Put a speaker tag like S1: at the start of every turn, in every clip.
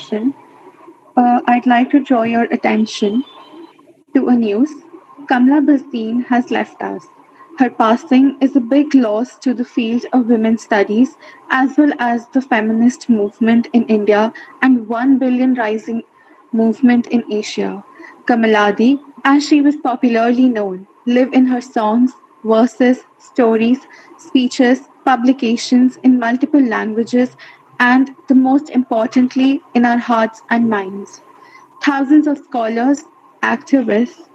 S1: session, I'd like to draw your attention to a news. Kamla Bhasin has left us. Her passing is a big loss to the field of women's studies as well as the feminist movement in India and 1 billion rising movement in Asia. Kamaladi, as she was popularly known, lived in her songs, verses, stories, speeches, publications in multiple languages, and the most importantly, in our hearts and minds. Thousands of scholars, activists,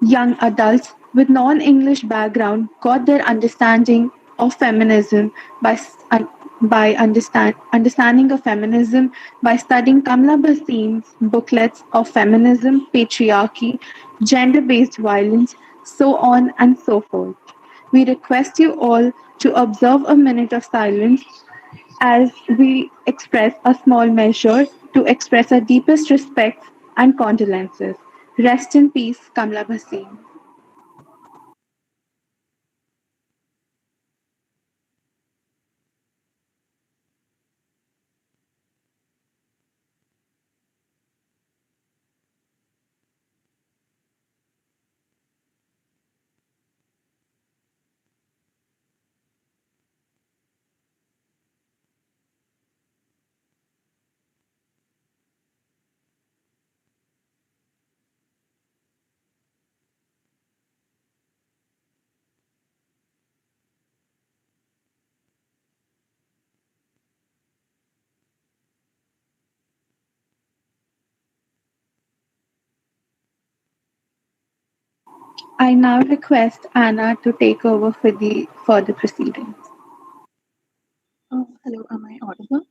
S1: young adults with non-English background got their understanding of feminism by understanding of feminism by studying Kamla Bhasin's booklets of feminism, patriarchy, gender-based violence, so on and so forth. We request you all to observe a minute of silence as we express a small measure to express our deepest respect and condolences. Rest in peace, Kamla Bhasin. I now request Anna to take over for the further proceedings.
S2: Hello, am I audible?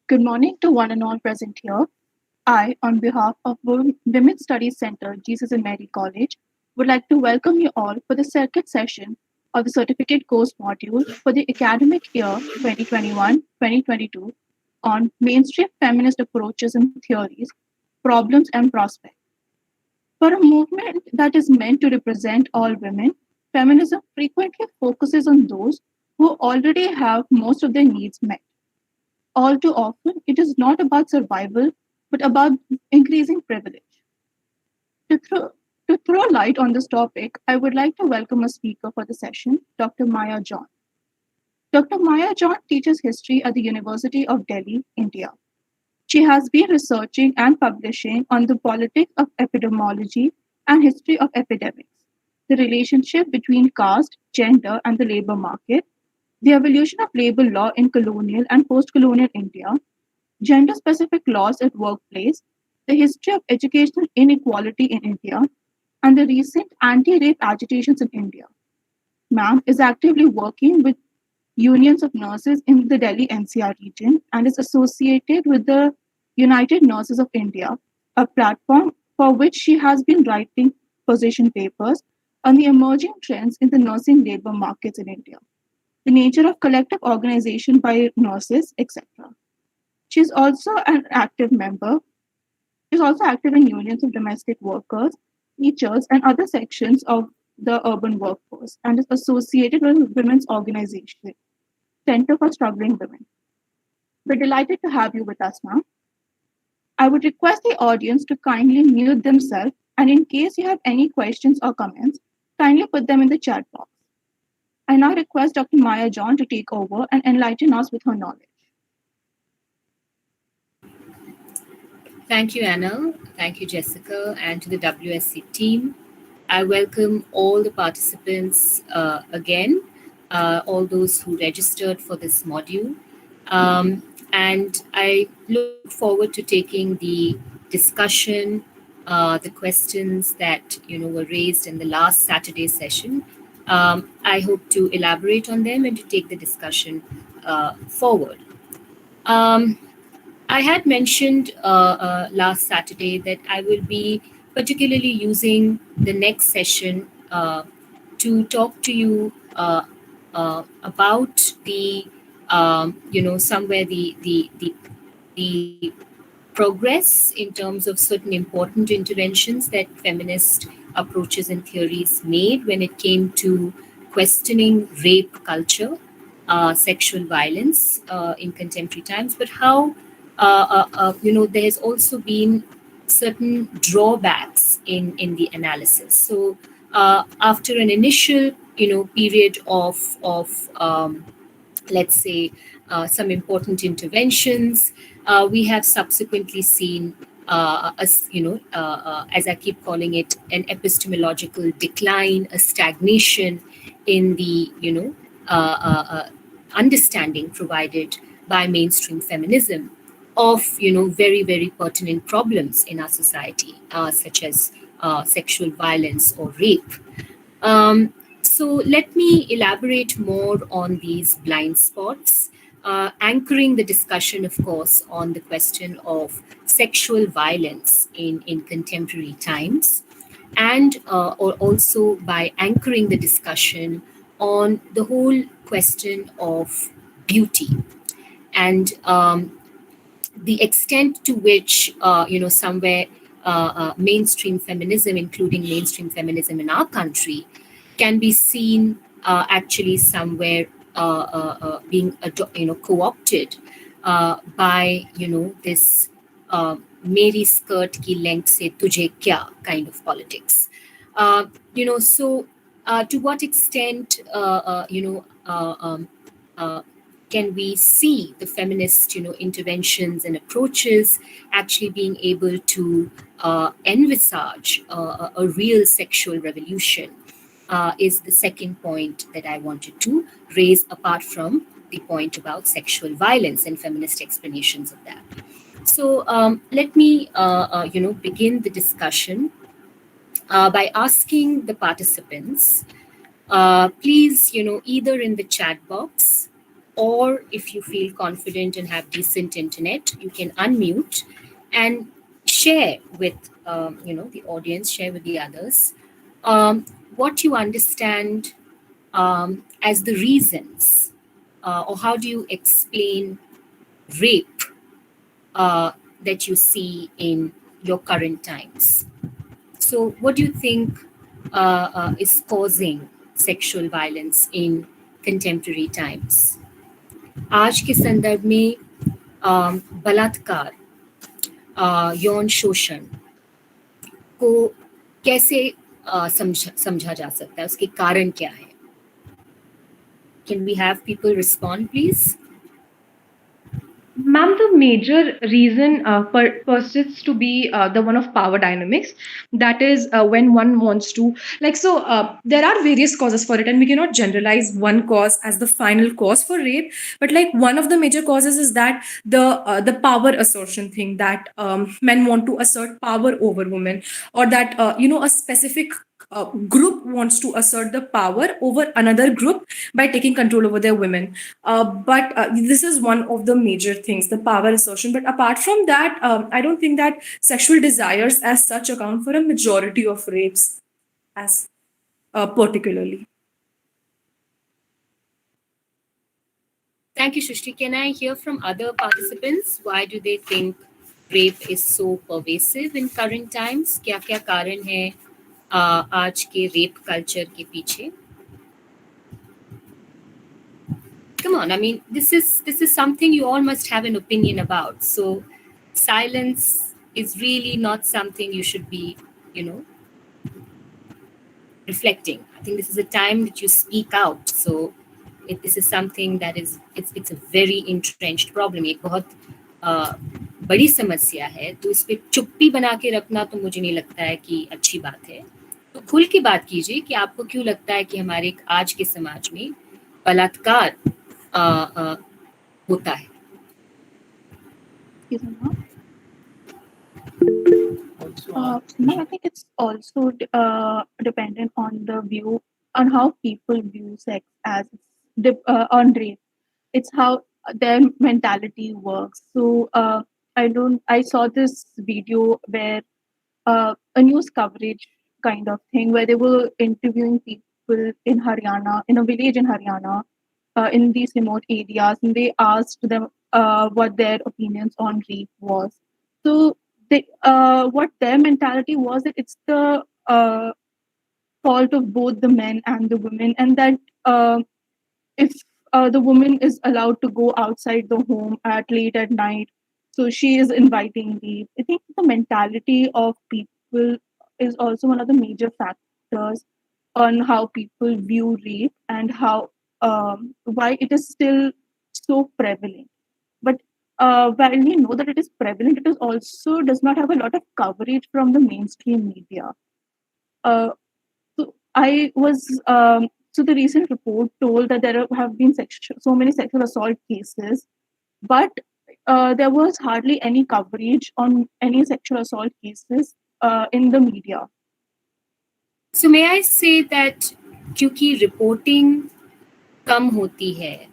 S2: Good morning to one and all present here. I, on behalf of Women's Studies Center, Jesus and Mary College, would like to welcome you all for the second session of the certificate course module for the academic year 2021-2022 on mainstream feminist approaches and theories, problems and prospects. For a movement that is meant to represent all women, feminism frequently focuses on those who already have most of their needs met. All too often, it is not about survival, but about increasing privilege. To throw, to throw light on this topic, I would like to welcome a speaker for the session, Dr. Maya John. Dr. Maya John teaches history at the University of Delhi, India. She has been researching and publishing on the politics of epidemiology and history of epidemics, the relationship between caste, gender, and the labor market, the evolution of labor law in colonial and post colonial India, gender specific laws at workplace, the history of educational inequality in India, and the recent anti rape agitations in India. Ma'am is actively working with unions of nurses in the Delhi NCR region and is associated with the United Nurses of India, a platform for which she has been writing position papers on the emerging trends in the nursing labor markets in India, the nature of collective organization by nurses, etc. She is also an active member. She is also active in unions of domestic workers, teachers, and other sections of the urban workforce and is associated with women's organization, Center for Struggling Women. We're delighted to have you with us now. I would request the audience to kindly mute themselves, and in case you have any questions or comments, kindly put them in the chat box. I now request Dr. Maya John to take over and enlighten us with her knowledge.
S3: Thank you, Anna. Thank you, Jessica, and to the WSC team. I welcome all the participants again, all those who registered for this module. And I look forward to taking the discussion, the questions that were raised in the last Saturday session. I hope to elaborate on them and to take the discussion forward. I had mentioned last Saturday that I will be particularly using the next session to talk to you about the somewhere the progress in terms of certain important interventions that feminist approaches and theories made when it came to questioning rape culture. sexual violence in contemporary times, but how there has also been certain drawbacks in the analysis. So after an initial period of let's say, some important interventions. We have subsequently seen, as I keep calling it, an epistemological decline, a stagnation in the, understanding provided by mainstream feminism of, very, very pertinent problems in our society, such as sexual violence or rape. um, so let me elaborate more on these blind spots, anchoring the discussion, of course, on the question of sexual violence in contemporary times, and or also by anchoring the discussion on the whole question of beauty and the extent to which, somewhere mainstream feminism, including mainstream feminism in our country, can be seen actually somewhere being co-opted by this मेरी skirt की length से तुझे क्या kind of politics. So to what extent can we see the feminist interventions and approaches actually being able to envisage a real sexual revolution is the second point that I wanted to raise, apart from the point about sexual violence and feminist explanations of that. So let me begin the discussion by asking the participants, please, either in the chat box, or if you feel confident and have decent internet, you can unmute and share with the audience, share with the others what you understand as the reasons, or how do you explain rape that you see in your current times. So, what do you think is causing sexual violence in contemporary times? आज के संदर्भ में बलात्कार, यौन शोषण को कैसे समझा जा सकता है, उसके कारण क्या है? Can we have people respond, please?
S4: Ma'am, the major reason persists to be the one of power dynamics. That is when one wants to, there are various causes for it, and we cannot generalize one cause as the final cause for rape. But like one of the major causes is that the power assertion thing, that men want to assert power over women, or that a specific group wants to assert the power over another group by taking control over their women. But this is one of the major things, the power assertion. But apart from that, I don't think that sexual desires as such account for a majority of rapes, as particularly.
S3: Thank you, Shushti. Can I hear from other participants? Why do they think rape is so pervasive in current times? क्या-क्या कारण है आज के rape culture के पीछे? Come on, I mean, this is something you all must have an opinion about. So silence is really not something you should be, reflecting. I think this is a time that you speak out. So this is something that is it's a very entrenched problem. एक बहुत बड़ी समस्या है, तो इस पे चुप्पी बना के रखना तो मुझे नहीं लगता है कि अच्छी बात है. तो खुल के बात कीजिए कि आपको क्यों लगता है कि हमारे आज के समाज में बलात्कार होता है.
S2: I think it's also dependent on the view, on how people view sex as on rape. It's how their mentality works. So I saw this video where a news coverage kind of thing where they were interviewing people in Haryana, in a village in Haryana, in these remote areas, and they asked them what their opinions on rape was. So what their mentality was that it's the fault of both the men and the women, and that if the woman is allowed to go outside the home at late at night. So she is inviting rape. I think the mentality of people is also one of the major factors on how people view rape and how why it is still so prevalent. But while we know that it is prevalent, it is also does not have a lot of coverage from the mainstream media. Uh, so I was so the recent report told that have been so many sexual assault cases, but there was hardly any coverage on any sexual assault cases in the media.
S3: So may I say that क्योंकि reporting कम होती है,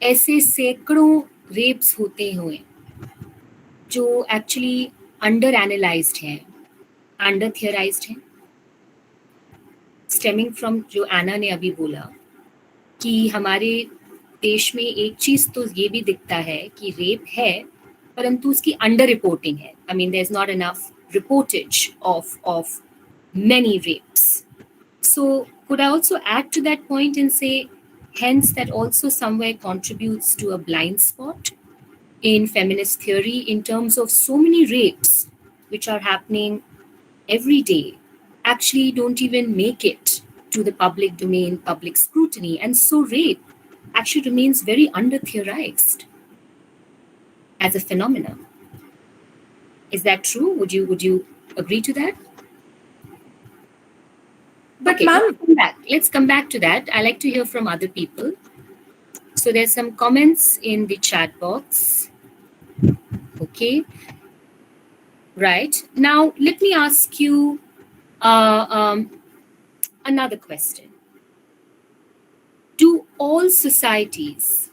S3: ऐसे सैकड़ों wraps होते हुए जो actually under analysed हैं, under थियराइज्ड हैं, स्टेमिंग फ्रॉम जो एना ने अभी बोला कि हमारे देश में एक चीज तो ये भी दिखता है कि रेप है परंतु उसकी अंडर रिपोर्टिंग है. I mean there is not enough reportage of many rapes. So could I also add to that point and say hence that also somewhere contributes to a blind spot in feminist theory in terms of so many rapes which are happening every day actually don't even make it to the public domain, public scrutiny, and so rape actually remains very under theorized as a phenomenon. Is that true? Would you agree to that?
S4: But
S3: Okay,
S4: ma'am,
S3: let's come back to that. I like to hear from other people. So there's some comments in the chat box. Okay. Right. Now let me ask you another question. Do all societies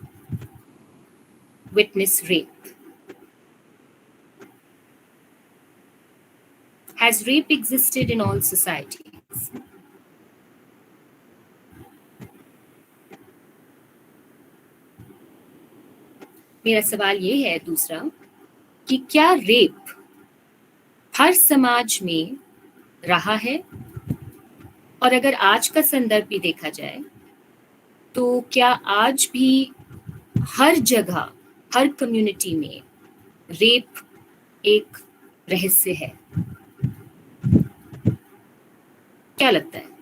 S3: witness rape? Has rape existed in all societies? मेरा सवाल ये है दूसरा कि क्या rape हर समाज में रहा है, और अगर आज का संदर्भ भी देखा जाए तो क्या आज भी हर जगह, हर कम्युनिटी में रेप एक रहस्य है? क्या लगता है?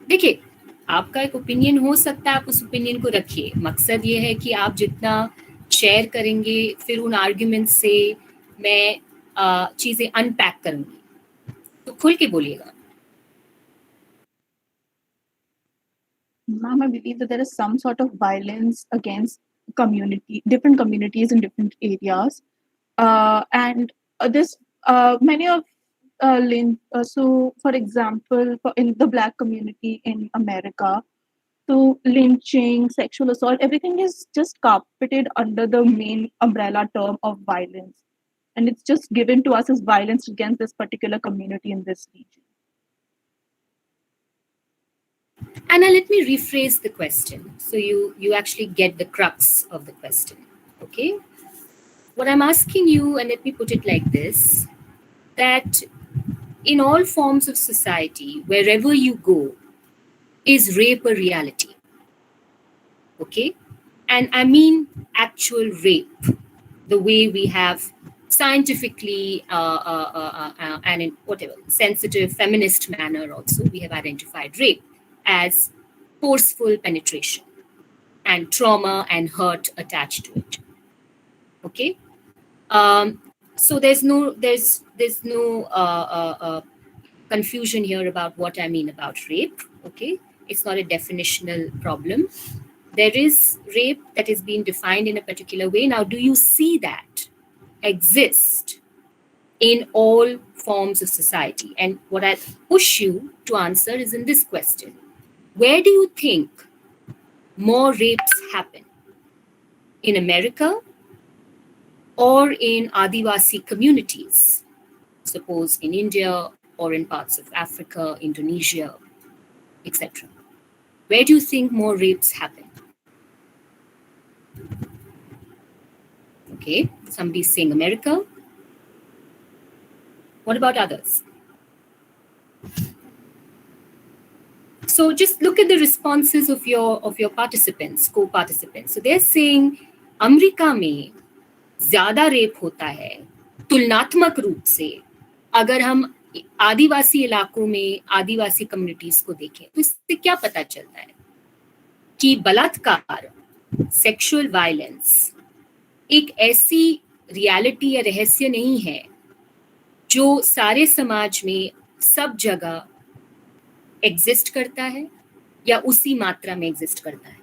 S3: देखिए, आपका एक ओपिनियन हो सकता है, आप उस ओपिनियन को रखिए. मकसद ये है कि आप जितना शेयर करेंगे फिर उन आर्ग्यूमेंट से मैं चीजें अनपैक करूंगी, तो खुल के बोलिएगा.
S2: Ma'am, I believe that there is some sort of violence against different communities in different areas, and this many of so for example, in the Black community in America, so lynching, sexual assault, everything is just carpeted under the main umbrella term of violence, and it's just given to us as violence against this particular community in this region.
S3: Anna, let me rephrase the question so you actually get the crux of the question. Okay? What I'm asking you, and let me put it like this, that in all forms of society, wherever you go, is rape a reality? Okay? And I mean actual rape, the way we have scientifically and in whatever sensitive feminist manner also, we have identified rape as forceful penetration and trauma and hurt attached to it. Okay? So there's no confusion here about what I mean about rape. Okay, it's not a definitional problem. There is rape that is being defined in a particular way. Now, do you see that exist in all forms of society? And what I push you to answer is in this question: where do you think more rapes happen? In America or in Adivasi communities? Suppose in India or in parts of Africa, Indonesia, etc. Where do you think more rapes happen? Okay, somebody's saying America. What about others? So just look at the responses of your participants, co-participants. So they're saying America में ज्यादा rape होता है तुलनात्मक रूप से अगर हम आदिवासी इलाकों में आदिवासी कम्युनिटीज को देखें तो इससे क्या पता चलता है कि बलात्कार सेक्सुअल वायलेंस एक ऐसी रियलिटी या रहस्य नहीं है जो सारे समाज में सब जगह एग्जिस्ट करता है या उसी मात्रा में एग्जिस्ट करता है.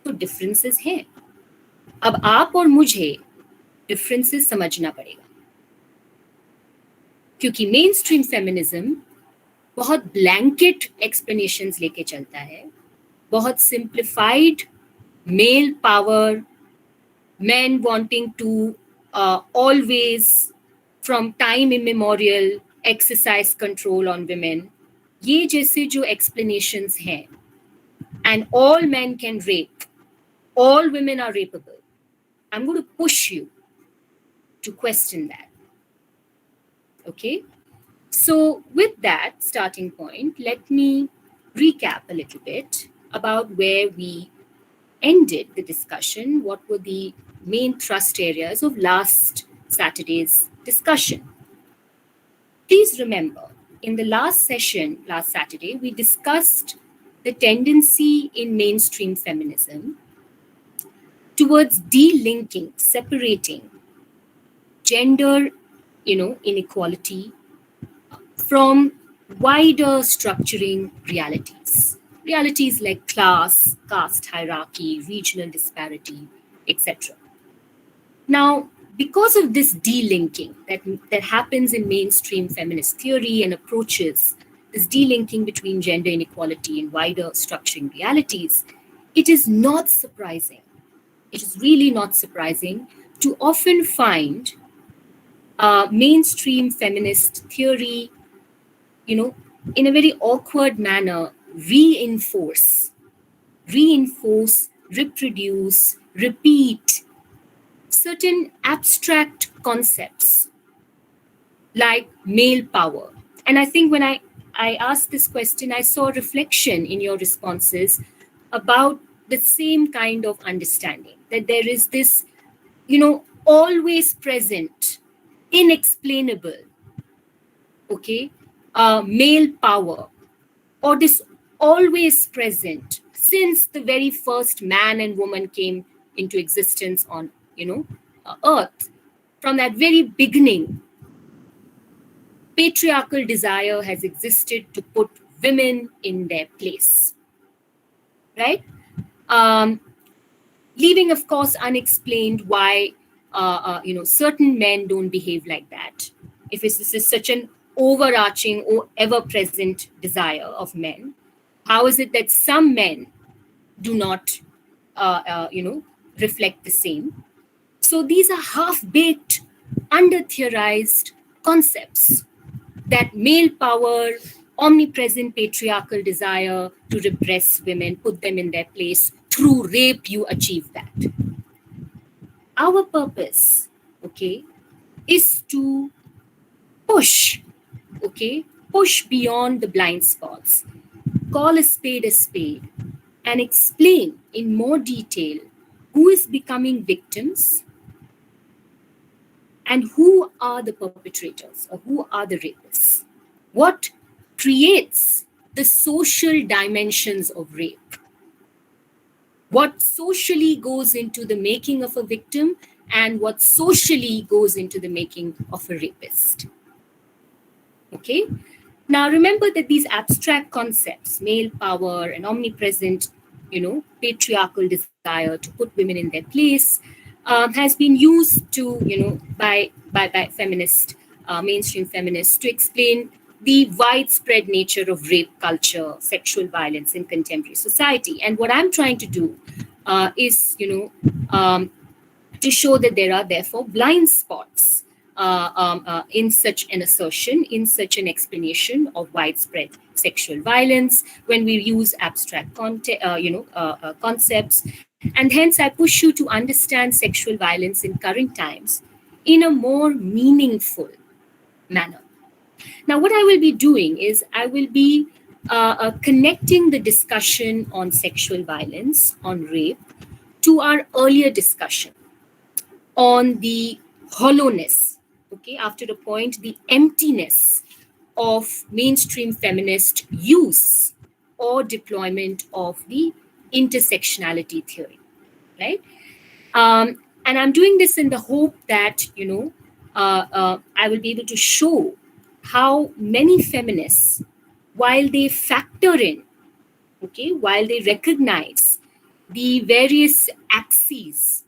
S3: तो डिफरेंसेस हैं. अब आप और मुझे डिफरेंसेस समझना पड़ेगा क्योंकि मेन स्ट्रीम फेमिनिज्म बहुत ब्लैंकेट एक्सप्लेनेशंस लेके चलता है, बहुत simplified male power, men wanting to always from time immemorial exercise control on women, ये जैसे जो explanations हैं, and all men can rape, all women are rapeable. I'm going to push you to question that. Okay? So with that starting point, let me recap a little bit about where we ended the discussion, what were the main thrust areas of last Saturday's discussion. Please remember, in the last session, last Saturday, we discussed the tendency in mainstream feminism towards delinking, separating gender, inequality from wider structuring realities. Realities like class, caste hierarchy, regional disparity, etc. Now, because of this delinking that happens in mainstream feminist theory and approaches, this delinking between gender inequality and wider structuring realities, it is not surprising. It is really not surprising to often find mainstream feminist theory, in a very awkward manner, reinforce, reproduce, repeat certain abstract concepts like male power. And I think when I asked this question, I saw a reflection in your responses about the same kind of understanding, that there is this, always present, inexplainable, male power, or this always present since the very first man and woman came into existence on, earth. From that very beginning, patriarchal desire has existed to put women in their place, right? Leaving, of course, unexplained why, certain men don't behave like that. If this is such an overarching or ever-present desire of men, how is it that some men do not, reflect the same? So these are half-baked, under-theorized concepts that male power, omnipresent patriarchal desire to repress women, put them in their place, through rape you achieve that. Our purpose, is to push beyond the blind spots, call a spade, and explain in more detail who is becoming victims and who are the perpetrators or who are the rapists. What creates the social dimensions of rape? What socially goes into the making of a victim and what socially goes into the making of a rapist? Okay? Now remember that these abstract concepts, male power and omnipresent, patriarchal desire to put women in their place, has been used to, by feminist, mainstream feminists to explain the widespread nature of rape culture, sexual violence in contemporary society. And what I'm trying to do is, to show that there are therefore blind spots in such an assertion, in such an explanation of widespread sexual violence when we use abstract concepts. And hence I push you to understand sexual violence in current times in a more meaningful manner. Now, what I will be doing is I will be connecting the discussion on sexual violence, on rape, to our earlier discussion on the hollowness, okay, after a point, the emptiness of mainstream feminist use or deployment of the intersectionality theory, right? And I'm doing this in the hope that, I will be able to show how many feminists, while they factor in, okay, while they recognize the various axes,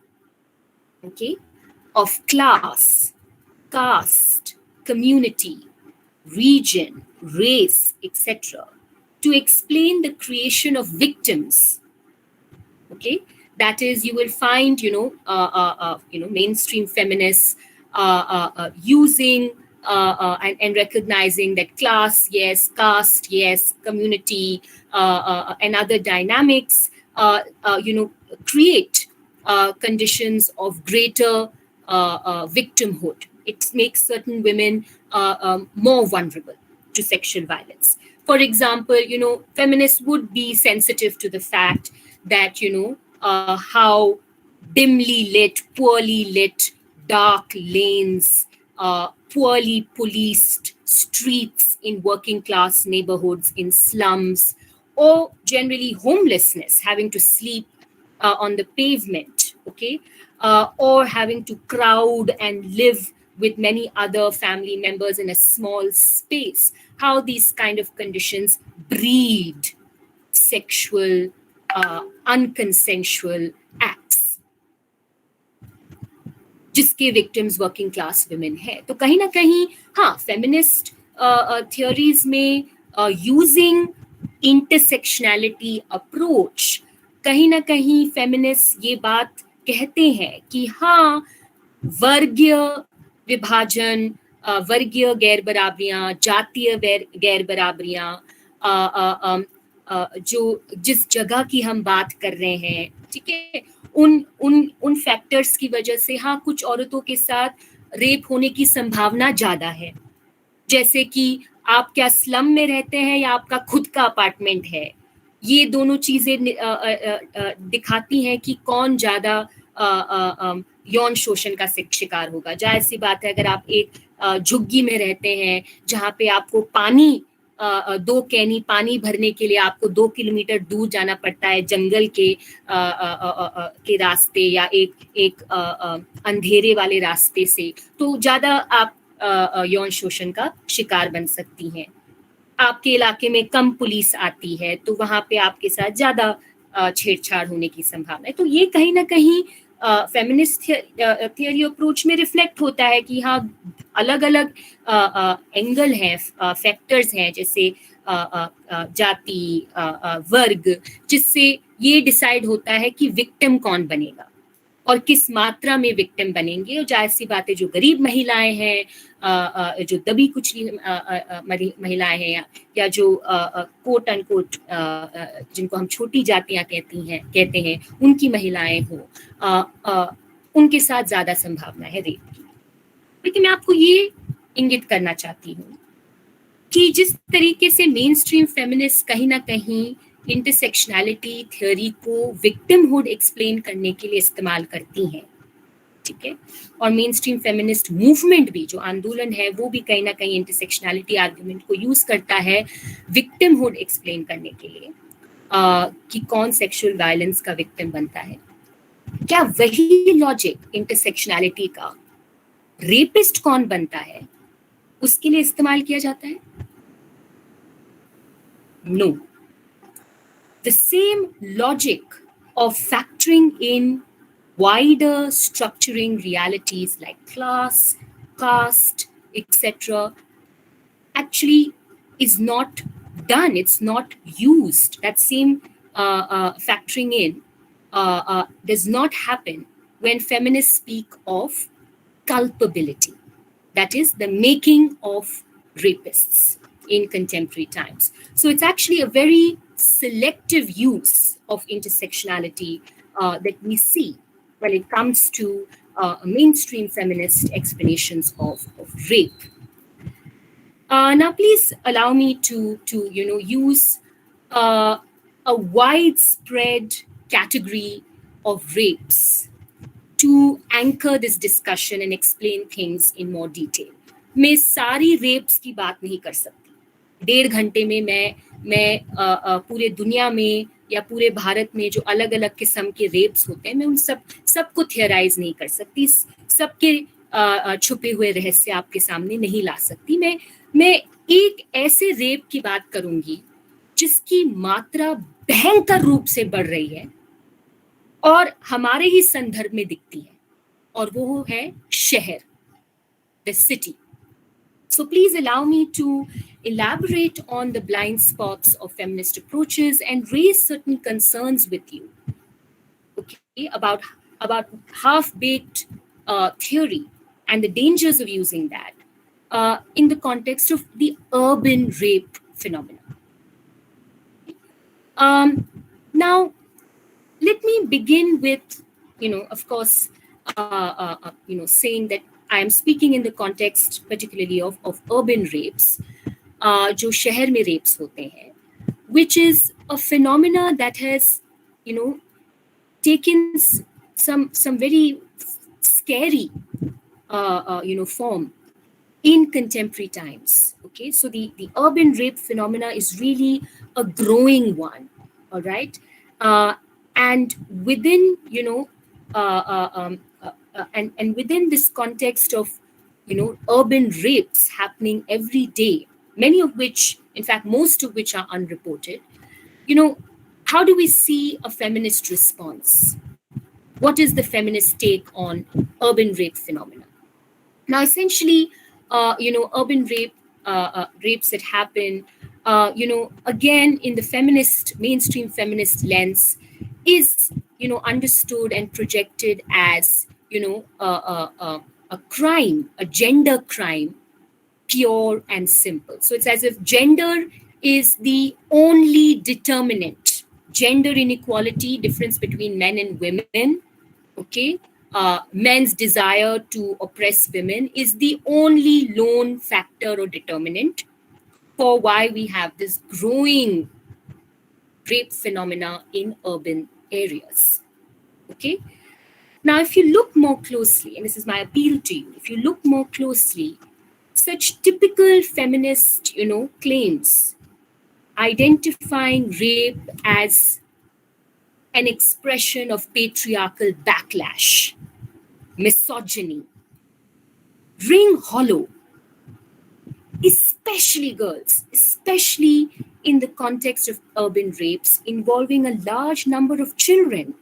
S3: okay, of class, caste, community, region, race, etc., to explain the creation of victims. Okay, that is, you will find, mainstream feminists using and recognizing that class, yes, caste, yes, community, and other dynamics, create conditions of greater victimhood. It makes certain women more vulnerable to sexual violence. For example, feminists would be sensitive to the fact that, how dimly lit, poorly lit, dark lanes, poorly policed streets in working class neighborhoods, in slums, or generally homelessness, having to sleep on the pavement, okay, or having to crowd and live with many other family members in a small space, how these kind of conditions breed sexual, unconsensual acts जिसके victims working class women है. तो कहीं ना कहीं हाँ, feminist theories में using intersectionality approach, कहीं ना कहीं फेमिनिस्ट ये बात कहते हैं कि हाँ, वर्गीय विभाजन, वर्गीय गैर बराबरियां, जातीय गैर बराबरियां, जो जिस जगह की हम बात कर रहे हैं, ठीक है, उन फैक्टर्स की वजह से हाँ, कुछ औरतों के साथ रेप होने की संभावना ज्यादा है. जैसे कि आप क्या स्लम में रहते हैं या आपका खुद का अपार्टमेंट है, ये दोनों चीजें दिखाती हैं कि कौन ज्यादा यौन शोषण का शिकार होगा. जाहिर सी बात है, अगर आप एक झुग्गी में रहते हैं जहाँ पे आपको पानी, 2 कैनी पानी भरने के लिए आपको 2 किलोमीटर दूर जाना पड़ता है जंगल के रास्ते या एक अंधेरे वाले रास्ते से, तो ज्यादा आप यौन शोषण का शिकार बन सकती हैं. आपके इलाके में कम पुलिस आती है तो वहां पे आपके साथ ज्यादा छेड़छाड़ होने की संभावना है. तो ये कहीं ना कहीं फेमिनिस्ट थियरी अप्रोच में रिफ्लेक्ट होता है कि हाँ, अलग अलग एंगल हैं, फैक्टर्स हैं, जैसे जाति, वर्ग, जिससे ये डिसाइड होता है कि विक्टिम कौन बनेगा और किस मात्रा में विक्टिम बनेंगे. और जाहिर सी बात है, जो गरीब महिलाएं हैं, जो दबी कुचली महिलाएं हैं, या जो कोट अनकोट जिनको हम छोटी जातियां कहते हैं, उनकी महिलाएं हो, उनके साथ ज्यादा संभावना है रेप की. लेकिन मैं आपको ये इंगित करना चाहती हूँ कि जिस तरीके से मेन स्ट्रीम फेमिनिस्ट कहीं ना कहीं इंटरसेक्शनैलिटी थ्योरी को विक्टिमहुड एक्सप्लेन करने के लिए इस्तेमाल करती हैं, ठीक है, और मेन स्ट्रीम फेमिनिस्ट मूवमेंट भी, जो आंदोलन है, वो भी कहीं ना कहीं इंटरसेक्शनैलिटी आर्गुमेंट को यूज करता है विक्टिमहुड एक्सप्लेन करने के लिए कि कौन सेक्सुअल वायलेंस का विक्टिम बनता है. क्या वही लॉजिक इंटरसेक्शनैलिटी का रेपिस्ट कौन बनता है उसके लिए इस्तेमाल किया जाता है? No. The same logic of factoring in wider structuring realities like class, caste, etc., actually is not done. It's not used. That same factoring in does not happen when feminists speak of culpability. That is the making of rapists in contemporary times. So it's actually a very selective use of intersectionality that we see when it comes to mainstream feminist explanations of rape. Now, please allow me to use uh, a widespread category of rapes to anchor this discussion and explain things in more detail. मैं सारी wraps की बात नहीं कर सकती 1.5 घंटे में मैं पूरे दुनिया में या पूरे भारत में जो अलग अलग किस्म के रेप्स होते हैं मैं उन सबको थियराइज नहीं कर सकती सबके छुपे हुए रहस्य आपके सामने नहीं ला सकती मैं एक ऐसे रेप की बात करूंगी जिसकी मात्रा भयंकर रूप से बढ़ रही है और हमारे ही संदर्भ में दिखती है और वो है शहर the city So please allow me to elaborate on the blind spots of feminist approaches and raise certain concerns with you, okay, about half-baked theory and the dangers of using that in the context of the urban rape phenomenon. Now, let me begin with, of course, saying that I am speaking in the context particularly of urban rapes, जो शहर में rapes होते हैं, which is a phenomena that has, taken some very scary, form in contemporary times. Okay, so the urban rape phenomena is really a growing one. All right, and within and within this context of urban rapes happening every day, many of which, in fact, most of which are unreported. How do we see a feminist response? What is the feminist take on urban rape phenomena? Now, essentially, urban rapes that happen, again, in the mainstream feminist lens, is, understood and projected as, a crime, a gender crime, pure and simple. So it's as if gender is the only determinant. Gender inequality, difference between men and women, okay, men's desire to oppress women is the only lone factor or determinant for why we have this growing rape phenomena in urban areas. Okay. Now, if you look more closely, and this is my appeal to you, if you look more closely, such typical feminist, claims identifying rape as an expression of patriarchal backlash, misogyny, ring hollow, especially girls, especially in the context of urban rapes involving a large number of children,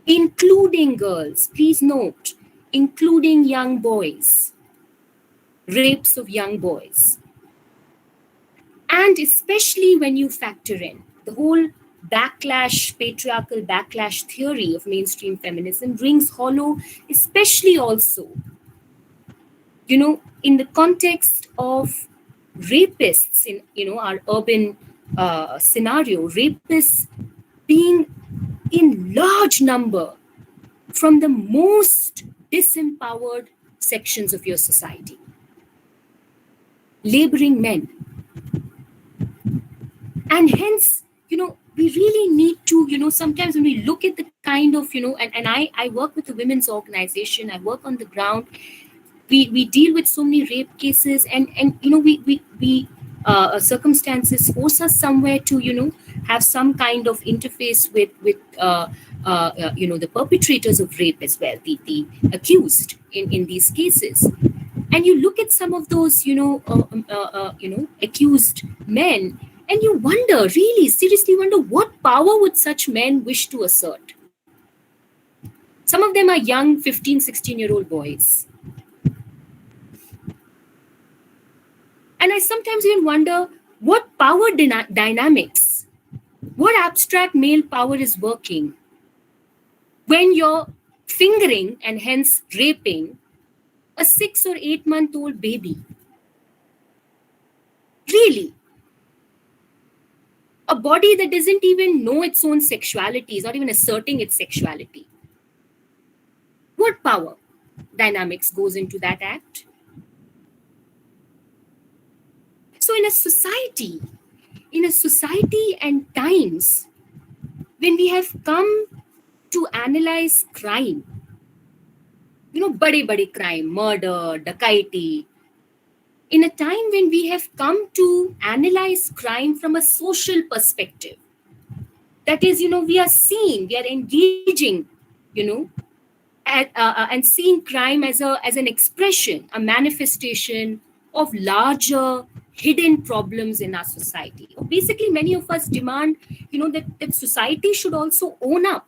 S3: including girls, please note, including young boys, rapes of young boys. And especially when you factor in the whole patriarchal backlash theory of mainstream feminism rings hollow, especially also, in the context of rapists in, our urban scenario, rapists being in large number from the most disempowered sections of your society, laboring men. And hence, we really need to, sometimes when we look at the kind of, and I work with a women's organization, I work on the ground, we deal with so many rape cases and we circumstances force us somewhere to, have some kind of interface with the perpetrators of rape as well, the accused in these cases. And you look at some of those, accused men, and you wonder, really, seriously wonder, what power would such men wish to assert? Some of them are young 15, 16-year-old boys. And I sometimes even wonder what power dynamics, what abstract male power is working when you're fingering and hence raping a 6 or 8-month-old baby. Really? A body that doesn't even know its own sexuality, is not even asserting its sexuality. What power dynamics goes into that act? So in a society and times when we have come to analyze crime, bade crime, murder, dacoity, in a time when we have come to analyze crime from a social perspective, that is, we are engaging, you know, and seeing crime as an expression, a manifestation of larger hidden problems in our society. Or basically, many of us demand, that society should also own up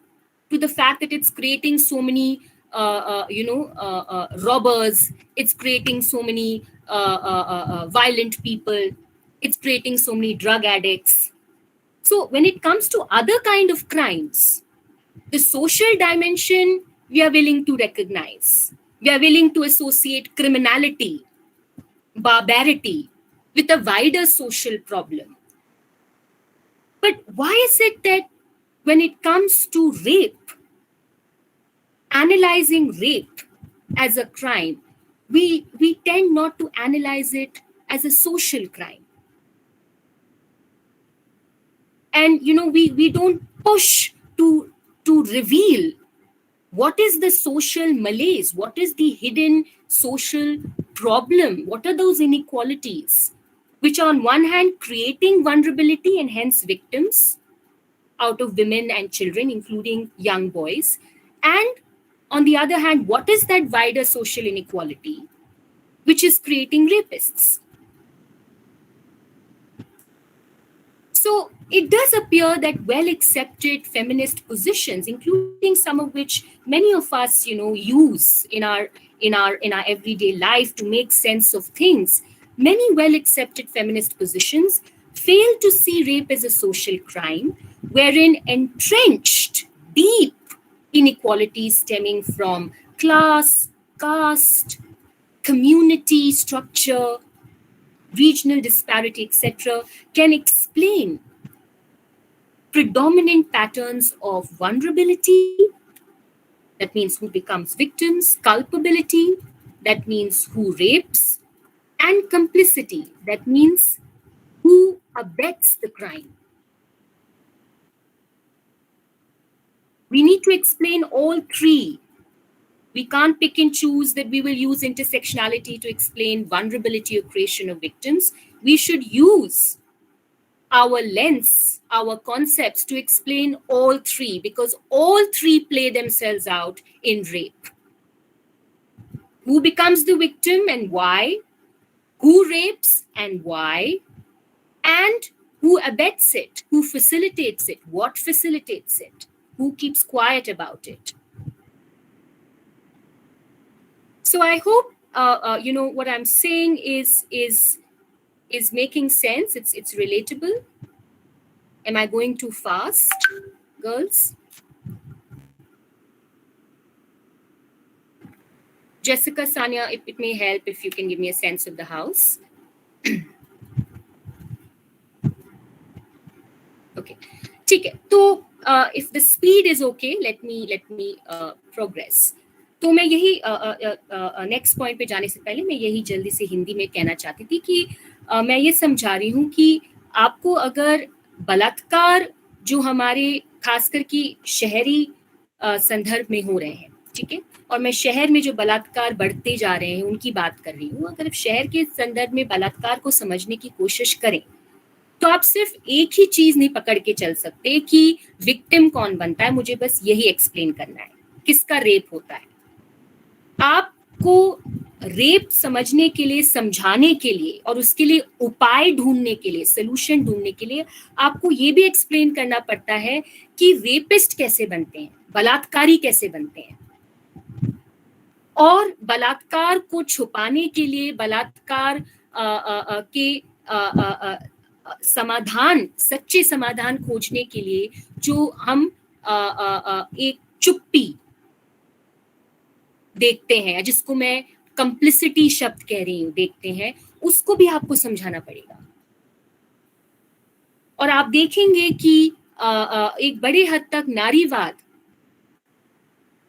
S3: to the fact that it's creating so many, robbers. It's creating so many violent people. It's creating so many drug addicts. So when it comes to other kind of crimes, the social dimension we are willing to recognize. We are willing to associate criminality, barbarity with a wider social problem. But why is it that when it comes to rape, analyzing rape as a crime, we tend not to analyze it as a social crime? And we don't push to reveal what is the social malaise, what is the hidden social problem, what are those inequalities which are on one hand creating vulnerability and hence victims out of women and children, including young boys, and on the other hand, what is that wider social inequality which is creating rapists? So it does appear that well-accepted feminist positions, including some of which many of us, use in our everyday life to make sense of things, many well-accepted feminist positions fail to see rape as a social crime, wherein entrenched, deep inequalities stemming from class, caste, community structure, regional disparity, etc., can explain predominant patterns of vulnerability, that means who becomes victims, culpability, that means who rapes, and complicity, that means who abets the crime. We need to explain all three. We can't pick and choose that we will use intersectionality to explain vulnerability or creation of victims. We should use our lens, our concepts to explain all three, because all three play themselves out in rape. Who becomes the victim and why? Who rapes and why? And who abets it? Who facilitates it? What facilitates it? Who keeps quiet about it? So I hope what I'm saying is making sense. It's relatable. Am I going too fast, girls? Jessica, Sanya, it may help if you can give me a sense of the house. Okay. ठीक है. तो if the speed is okay, let me progress. तो मैं यही next point पे जाने से पहले मैं यही जल्दी से हिंदी में कहना चाहती थी कि मैं ये समझा रही हूँ कि आपको अगर बलात्कार जो हमारे खासकर की शहरी संदर्भ में हो रहे हैं, ठीक है, और मैं शहर में जो बलात्कार बढ़ते जा रहे हैं उनकी बात कर रही हूँ, अगर शहर के संदर्भ में बलात्कार को समझने की कोशिश करें तो आप सिर्फ एक ही चीज नहीं पकड़ के चल सकते कि विक्टिम कौन बनता है, मुझे बस यही एक्सप्लेन करना है, किसका रेप होता है. आपको रेप समझने के लिए, समझाने के लिए और उसके लिए उपाय ढूंढने के लिए, सोल्यूशन ढूंढने के लिए आपको ये भी एक्सप्लेन करना पड़ता है कि रेपिस्ट कैसे बनते हैं, बलात्कारी कैसे बनते हैं. और बलात्कार को छुपाने के लिए, बलात्कार के समाधान, सच्चे समाधान खोजने के लिए जो हम एक चुप्पी देखते हैं, जिसको मैं कंप्लिसिटी शब्द कह रही हूं, देखते हैं, उसको भी आपको समझाना पड़ेगा. और आप देखेंगे कि एक बड़े हद तक नारीवाद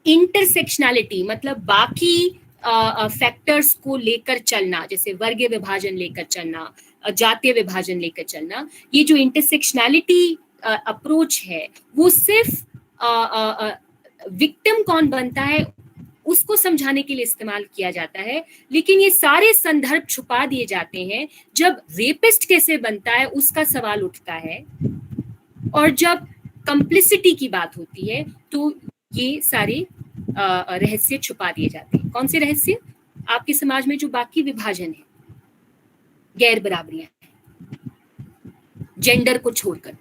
S3: इंटरसेक्शनैलिटी, मतलब बाकी फैक्टर्स को लेकर चलना, जैसे वर्ग विभाजन लेकर चलना, जातीय विभाजन लेकर चलना, ये जो इंटरसेक्शनैलिटी अप्रोच है वो सिर्फ विक्टिम कौन बनता है उसको समझाने के लिए इस्तेमाल किया जाता है, लेकिन ये सारे संदर्भ छुपा दिए जाते हैं जब रेपिस्ट कैसे बनता है उसका सवाल उठता है, और जब कंप्लिसिटी की बात होती है तो ये सारे रहस्य छुपा दिए जाते हैं। कौन से रहस्य? आपके समाज में जो बाकी विभाजन है, गैर बराबरियां हैं, जेंडर को छोड़कर।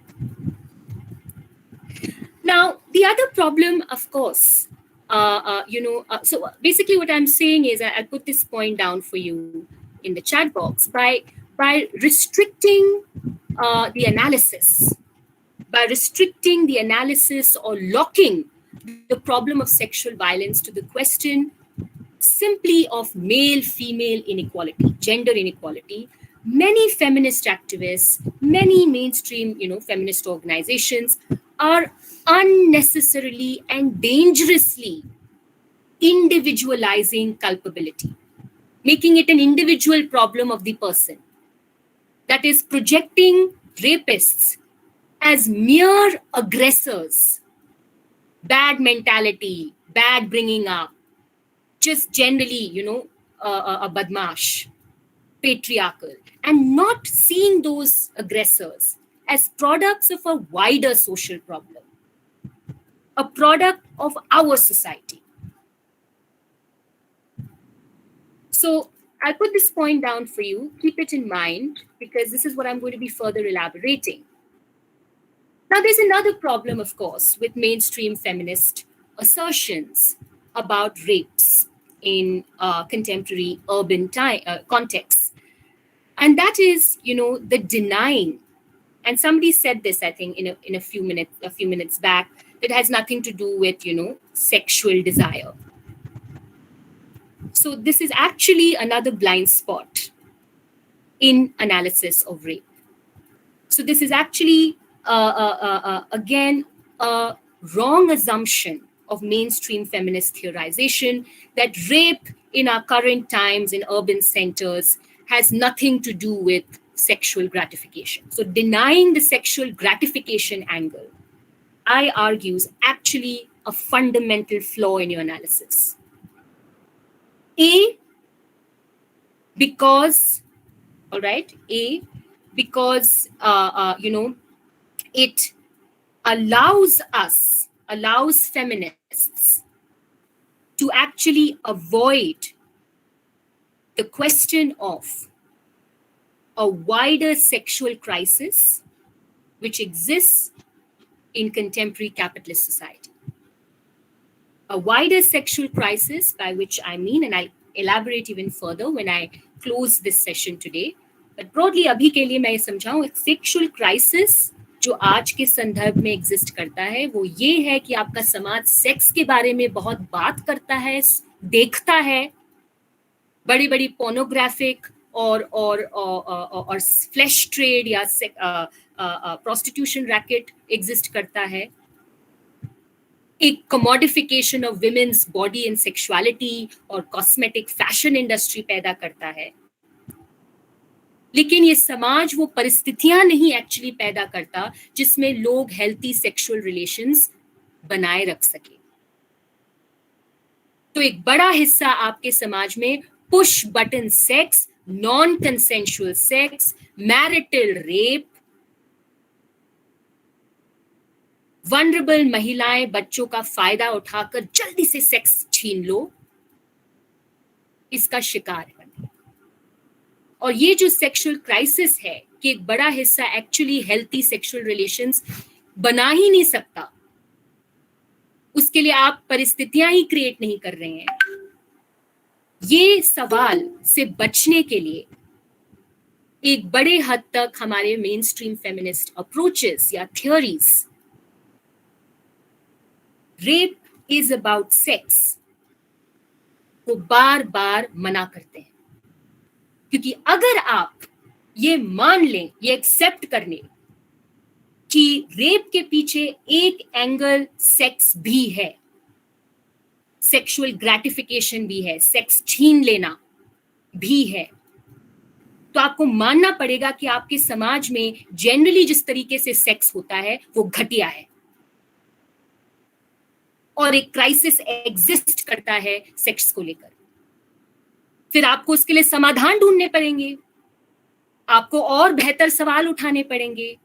S3: Now, the other problem, of course, so basically what I'm saying is I'll put this point down for you in the chat box. By restricting the analysis, by restricting the analysis or locking the problem of sexual violence to the question simply of male-female inequality, gender inequality, many feminist activists, many mainstream, feminist organizations are unnecessarily and dangerously individualizing culpability, making it an individual problem of the person. That is, projecting rapists as mere aggressors, bad mentality, bad bringing up, just generally, a badmash, patriarchal, and not seeing those aggressors as products of a wider social problem, a product of our society. So I'll put this point down for you. Keep it in mind, because this is what I'm going to be further elaborating. Now, there's another problem, of course, with mainstream feminist assertions about rapes in contemporary urban contexts. And that is, the denying. And somebody said this, I think, in a few minutes back, that has nothing to do with, sexual desire. So this is actually another blind spot in analysis of rape. So this is actually, again, a wrong assumption of mainstream feminist theorization that rape in our current times in urban centers has nothing to do with sexual gratification. So denying the sexual gratification angle, I argue, is actually a fundamental flaw in your analysis. Because it allows feminists to actually avoid the question of a wider sexual crisis which exists in contemporary capitalist society. A wider sexual crisis, by which I mean, and I'll elaborate even further when I close this session today, but broadly अभी के लिए मैं ये समझाऊं, एक sexual crisis जो आज के संदर्भ में एग्जिस्ट करता है वो ये है कि आपका समाज सेक्स के बारे में बहुत बात करता है, देखता है, बड़ी बड़ी पोर्नोग्राफिक और फ्लैश ट्रेड या प्रोस्टिट्यूशन रैकेट एग्जिस्ट करता है, एक commodification of women's body and sexuality और कॉस्मेटिक फैशन इंडस्ट्री पैदा करता है, लेकिन ये समाज वो परिस्थितियां नहीं एक्चुअली पैदा करता जिसमें लोग हेल्थी सेक्सुअल रिलेशंस बनाए रख सके। तो एक बड़ा हिस्सा आपके समाज में push button sex, non consensual sex, marital rape, vulnerable महिलाएं बच्चों का फायदा उठाकर जल्दी से सेक्स छीन लो, इसका शिकार है। और ये जो सेक्सुअल क्राइसिस है कि एक बड़ा हिस्सा एक्चुअली हेल्थी सेक्सुअल रिलेशंस बना ही नहीं सकता, उसके लिए आप परिस्थितियां ही क्रिएट नहीं कर रहे हैं। ये सवाल से बचने के लिए एक बड़े हद तक हमारे मेन स्ट्रीम फेमिनिस्ट अप्रोचेस या theories rape is about sex को बार बार मना करते हैं, क्योंकि अगर आप ये मान लें, ये एक्सेप्ट कर लें कि रेप के पीछे एक एंगल सेक्स भी है, सेक्सुअल ग्रेटिफिकेशन भी है, सेक्स छीन लेना भी है, तो आपको मानना पड़ेगा कि आपके समाज में जनरली जिस तरीके से सेक्स होता है वो घटिया है और एक क्राइसिस एग्जिस्ट करता है सेक्स को लेकर। फिर आपको उसके लिए समाधान ढूंढने पड़ेंगे, आपको और बेहतर सवाल उठाने पड़ेंगे।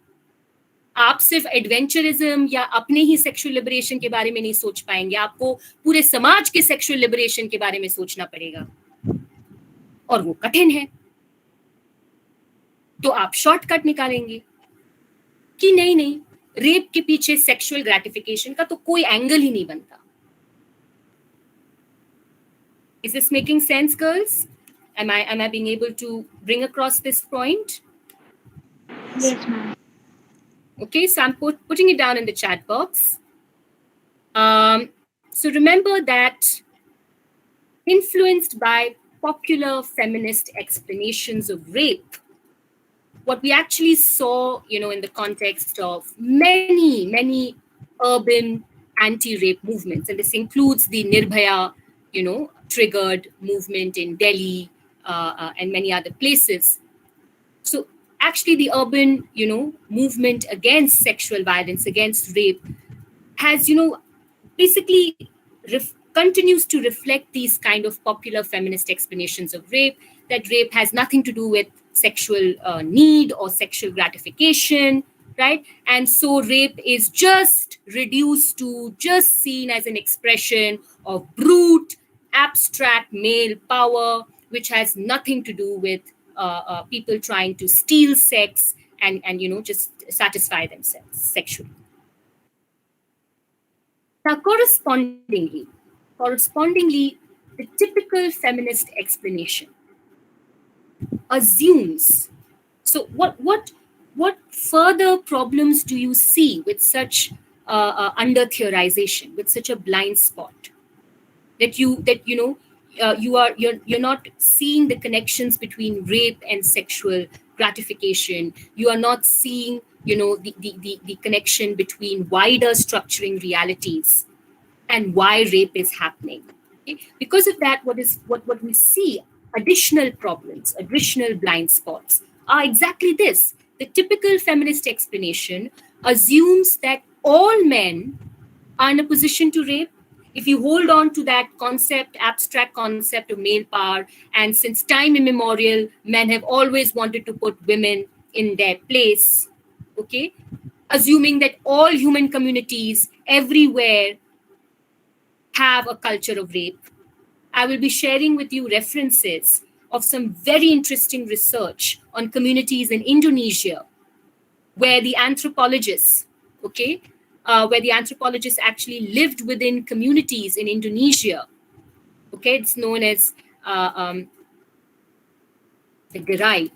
S3: आप सिर्फ एडवेंचरिज्म या अपने ही सेक्सुअल लिबरेशन के बारे में नहीं सोच पाएंगे, आपको पूरे समाज के सेक्सुअल लिबरेशन के बारे में सोचना पड़ेगा और वो कठिन है। तो आप शॉर्टकट निकालेंगे कि नहीं नहीं, रेप के पीछे सेक्सुअल ग्रेटिफिकेशन का तो कोई एंगल ही नहीं बनता। Is this making sense, girls? Am I being able to bring across this point?
S2: Yes, ma'am.
S3: Okay, so I'm putting it down in the chat box. So remember that influenced by popular feminist explanations of rape, what we actually saw, in the context of many urban anti-rape movements, and this includes the Nirbhaya, triggered movement in Delhi and many other places. So actually the urban, movement against sexual violence, against rape has, basically continues to reflect these kind of popular feminist explanations of rape, that rape has nothing to do with sexual need or sexual gratification, right? And so rape is just reduced to just seen as an expression of brute, abstract male power, which has nothing to do with people trying to steal sex and just satisfy themselves sexually. Now, correspondingly, the typical feminist explanation assumes. So, what further problems do you see with such under theorization, with such a blind spot, you're not seeing the connections between rape and sexual gratification. You are not seeing, the connection between wider structuring realities and why rape is happening. Okay? Because of that, what we see, additional problems, additional blind spots, are exactly this. The typical feminist explanation assumes that all men are in a position to rape. If you hold on to that concept, abstract concept of male power, and since time immemorial, men have always wanted to put women in their place, okay? Assuming that all human communities everywhere have a culture of rape, I will be sharing with you references of some very interesting research on communities in Indonesia, where the anthropologists, where the anthropologists actually lived within communities in Indonesia. Okay, it's known as the Gerai.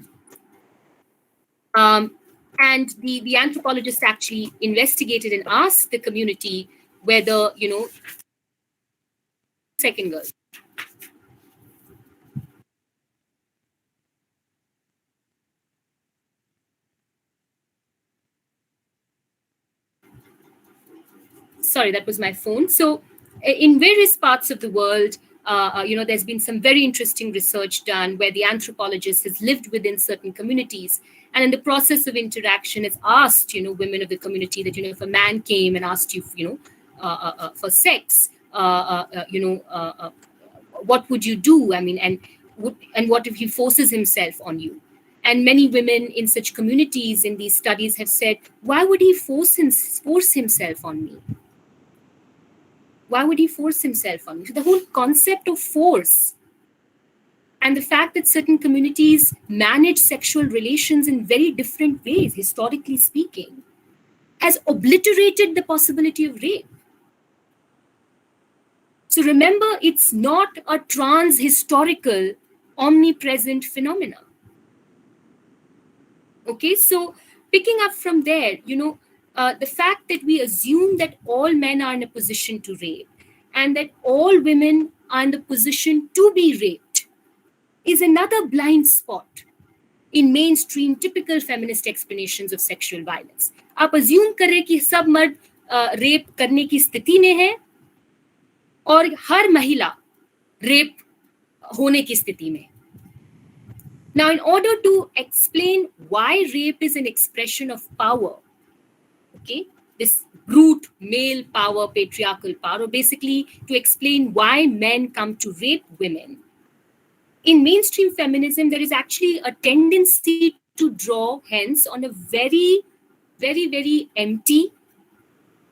S3: And the anthropologists actually investigated and asked the community whether, second girl. Sorry, that was my phone. So in various parts of the world, there's been some very interesting research done where the anthropologist has lived within certain communities, and in the process of interaction has asked, women of the community that, if a man came and asked you, for sex, what would you do? I mean, and what if he forces himself on you? And many women in such communities in these studies have said, why would he force himself on me? Why would he force himself on me? So the whole concept of force and the fact that certain communities manage sexual relations in very different ways, historically speaking, has obliterated the possibility of rape. So remember, it's not a trans-historical, omnipresent phenomena. Okay, so picking up from there, the fact that we assume that all men are in a position to rape and that all women are in the position to be raped is another blind spot in mainstream typical feminist explanations of sexual violence. आप assume करें कि सब मर्द rape करने की स्थिति में है और हर महिला रेप होने की स्थिति में. Now, in order to explain why rape is an expression of power, okay, this brute male power, patriarchal power, basically to explain why men come to rape women, in mainstream feminism, there is actually a tendency to draw hence on a very empty,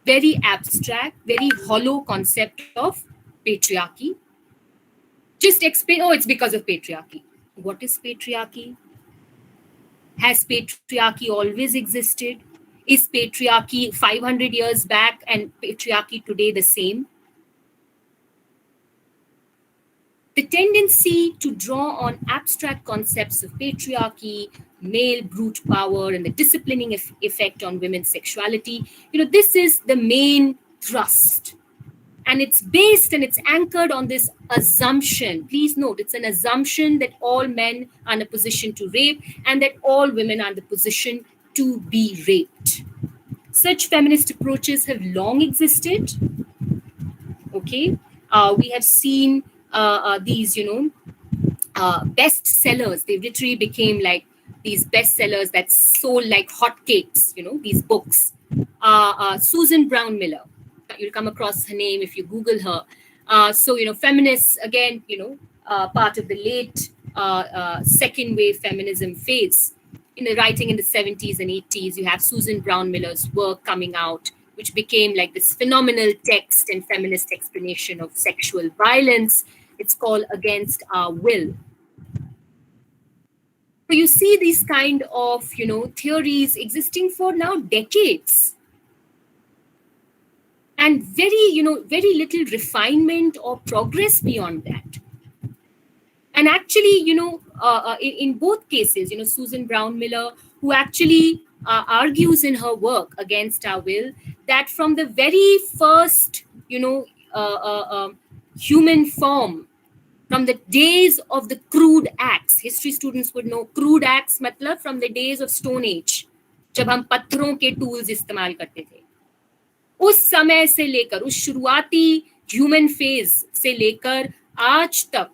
S3: very abstract, very hollow concept of patriarchy. Just explain, oh, it's because of patriarchy. What is patriarchy? Has patriarchy always existed? Is patriarchy 500 years back and patriarchy today the same? The tendency to draw on abstract concepts of patriarchy, male brute power, and the disciplining effect on women's sexuality, this is the main thrust. And it's based and it's anchored on this assumption. Please note, it's an assumption that all men are in a position to rape and that all women are in the position to be raped. Such feminist approaches have long existed. Okay, we have seen these, bestsellers. They literally became like these bestsellers that sold like hotcakes. These books. Susan Brown Miller. You'll come across her name if you Google her. So feminists again. Part of the late second wave feminism phase. Writing in the 70s and 80s, you have Susan Brown Miller's work coming out, which became like this phenomenal text and feminist explanation of sexual violence. It's called Against Our Will. So you see these kind of, theories existing for now decades. And very little refinement or progress beyond that. And actually, in both cases, Susan Brown Miller, who actually argues in her work Against Our Will, that from the very first, human form, from the days of the crude acts, history students would know crude acts matlab from the days of Stone Age, जब हम पत्थरों के tools इस्तेमाल करते थे, उस समय से लेकर उस शुरुआती ह्यूमन फेज से लेकर आज तक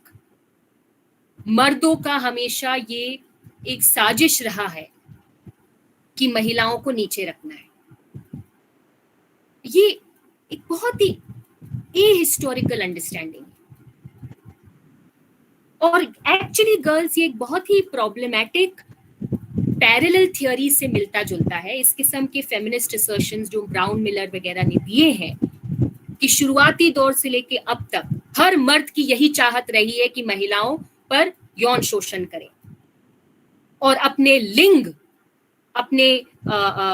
S3: मर्दों का हमेशा ये एक साजिश रहा है कि महिलाओं को नीचे रखना है. ये एक बहुत ही एहिस्टोरिकल अंडरस्टैंडिंग और एक्चुअली गर्ल्स ये एक बहुत ही प्रॉब्लमैटिक पैरेलल थियोरी से मिलता जुलता है. इस किस्म के फेमिनिस्ट असर्शंस जो ब्राउन मिलर वगैरह ने दिए हैं कि शुरुआती दौर से लेके अब तक हर मर्द की यही चाहत रही है कि महिलाओं पर यौन शोषण करें और अपने लिंग, अपने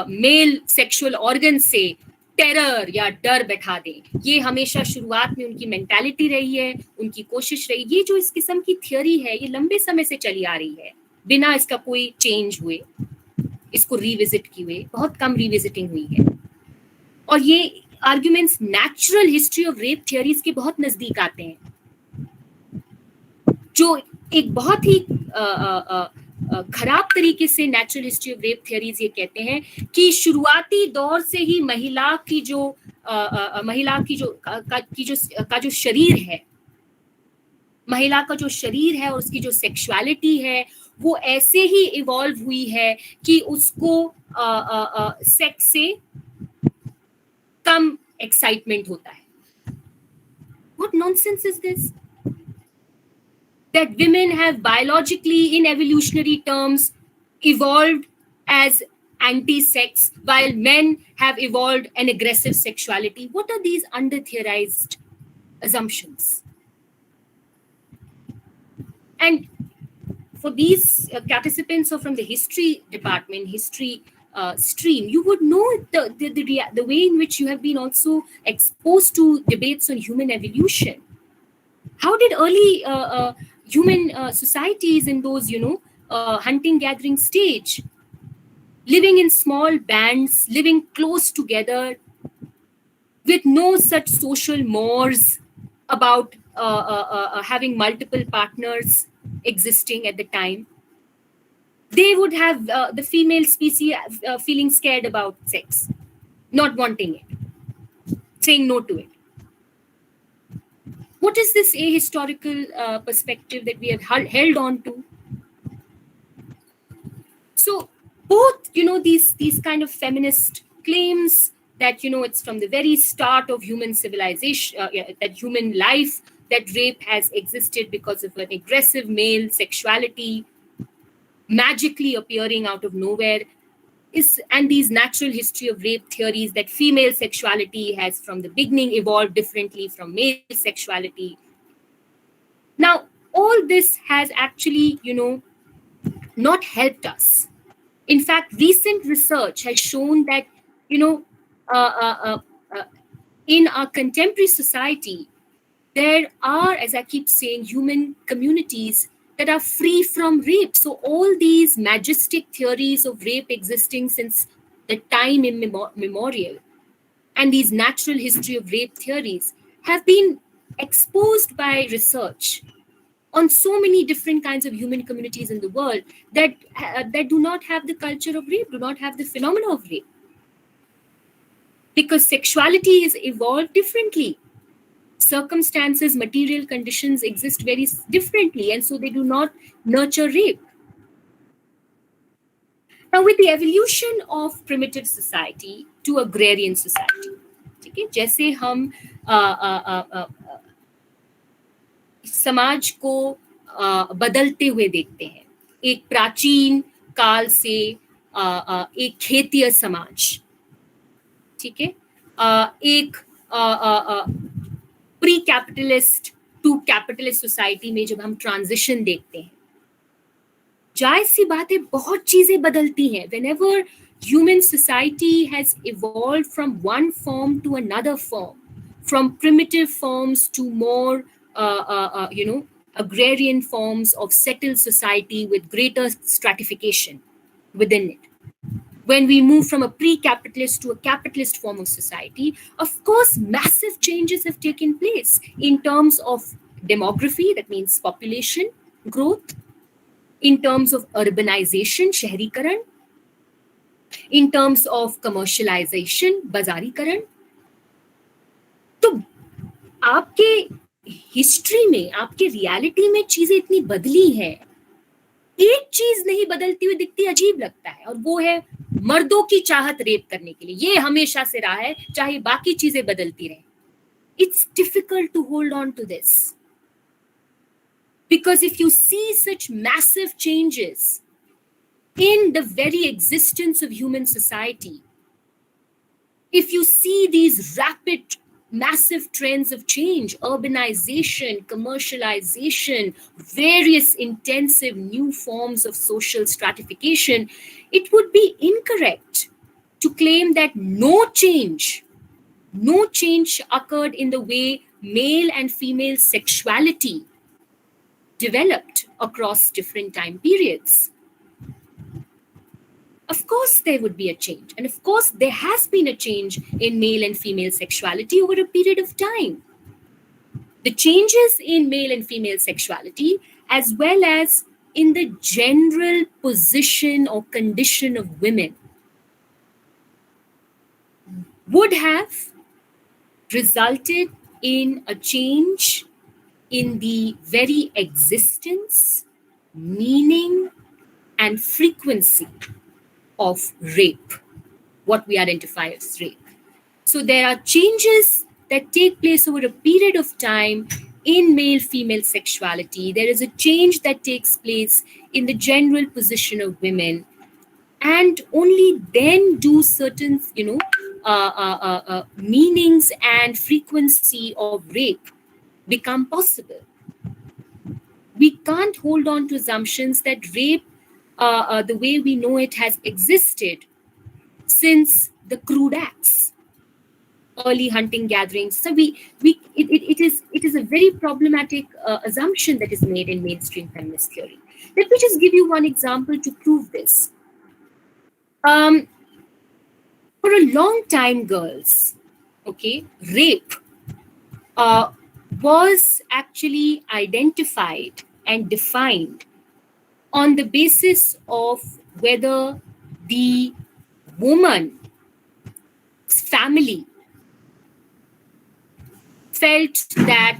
S3: मेल सेक्सुअल ऑर्गन से टेरर या डर बैठा दें. ये हमेशा शुरुआत में उनकी मेंटालिटी रही है, उनकी कोशिश रही. ये जो इस किस्म की थियोरी है ये लंबे समय से चली आ रही है बिना इसका कोई चेंज हुए, इसको रिविजिट किए हुए. बहुत कम रिविजिटिंग हुई है और ये arguments natural history of rape theories के बहुत नजदीक आते हैं, जो एक बहुत ही खराब तरीके से natural history of rape theories ये कहते हैं कि शुरुआती दौर से ही महिला की जो शरीर है, महिला का जो शरीर है और उसकी जो सेक्सुअलिटी है वो ऐसे ही इवॉल्व हुई है कि उसको सेक्स से कम एक्साइटमेंट होता है. What nonsense is this? That women have biologically, in evolutionary terms, evolved as anti-sex, while men have evolved an aggressive sexuality. What are these under-theorized assumptions? And for these participants or from the history department, history stream, you would know the way in which you have been also exposed to debates on human evolution. How did early human societies in those, hunting gathering stage, living in small bands, living close together with no such social mores about having multiple partners existing at the time, they would have the female species feeling scared about sex, not wanting it, saying no to it. What is this ahistorical perspective that we have held on to? So both, these kind of feminist claims that, it's from the very start of human civilization, that human life, that rape has existed because of an aggressive male sexuality magically appearing out of nowhere, and these natural history of rape theories that female sexuality has from the beginning evolved differently from male sexuality. Now, all this has actually, not helped us. In fact, recent research has shown that, you know, uh, uh, uh, uh, in our contemporary society, there are, as I keep saying, human communities that are free from rape. So all these majestic theories of rape existing since the time immemorial, and these natural history of rape theories have been exposed by research on so many different kinds of human communities in the world that do not have the culture of rape, do not have the phenomena of rape, because sexuality is evolved differently. Circumstances, material conditions exist very differently, and so they do not nurture rape. Now, with the evolution of primitive society to agrarian society, ठीक है, जैसे हम समाज को बदलते हुए देखते हैं, एक प्राचीन काल से एक खेतीय समाज, ठीक है, एक pre capitalist to capitalist society में जब हम ट्रांजिशन देखते हैं, जायज सी बात है बहुत चीजें बदलती हैं. Whenever human society has evolved from one form to another form, from primitive forms to more agrarian forms of settled society with greater stratification within it, when we move from a pre-capitalist to a capitalist form of society, of course massive changes have taken place in terms of demography, that means population growth, in terms of urbanization, शहरीकरण, in terms of commercialization, बाजारीकरण. तो आपके history में, आपके reality में चीजें इतनी बदली है, एक चीज नहीं बदलती हुई दिखती, अजीब लगता है, और वो है मर्दों की चाहत रेप करने के लिए. ये हमेशा से रहा है, चाहे बाकी चीजें बदलती रहे. It's difficult to hold on to this. Because if you see such massive changes in the very existence of human society, if you see these rapid, massive trends of change, urbanization, commercialization, various intensive new forms of social stratification, it would be incorrect to claim that no change occurred in the way male and female sexuality developed across different time periods. Of course, there would be a change. And of course, there has been a change in male and female sexuality over a period of time. The changes in male and female sexuality, as well as in the general position or condition of women, would have resulted in a change in the very existence, meaning, and frequency of rape, what we identify as rape. So there are changes that take place over a period of time in male-female sexuality. There is a change that takes place in the general position of women, and only then do certain, meanings and frequency of rape become possible. We can't hold on to assumptions that rape, the way we know it, has existed since the crude acts, early hunting gatherings. So it is a very problematic assumption that is made in mainstream feminist theory. Let me just give you one example to prove this. For a long time, girls, okay, rape was actually identified and defined on the basis of whether the woman's family felt that,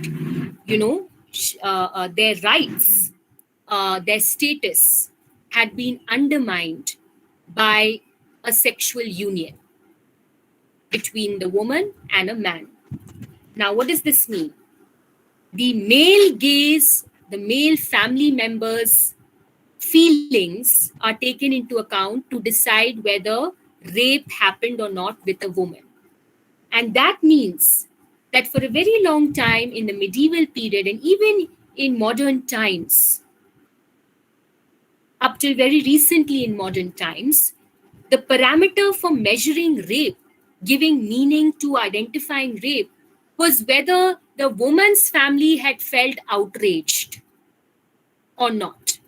S3: their rights, their status had been undermined by a sexual union between the woman and a man. Now, what does this mean? The male gaze, the male family members' feelings are taken into account to decide whether rape happened or not with a woman. And that means that for a very long time in the medieval period and even in modern times, up till very recently in modern times, the parameter for measuring rape, giving meaning to identifying rape, was whether the woman's family had felt outraged or not.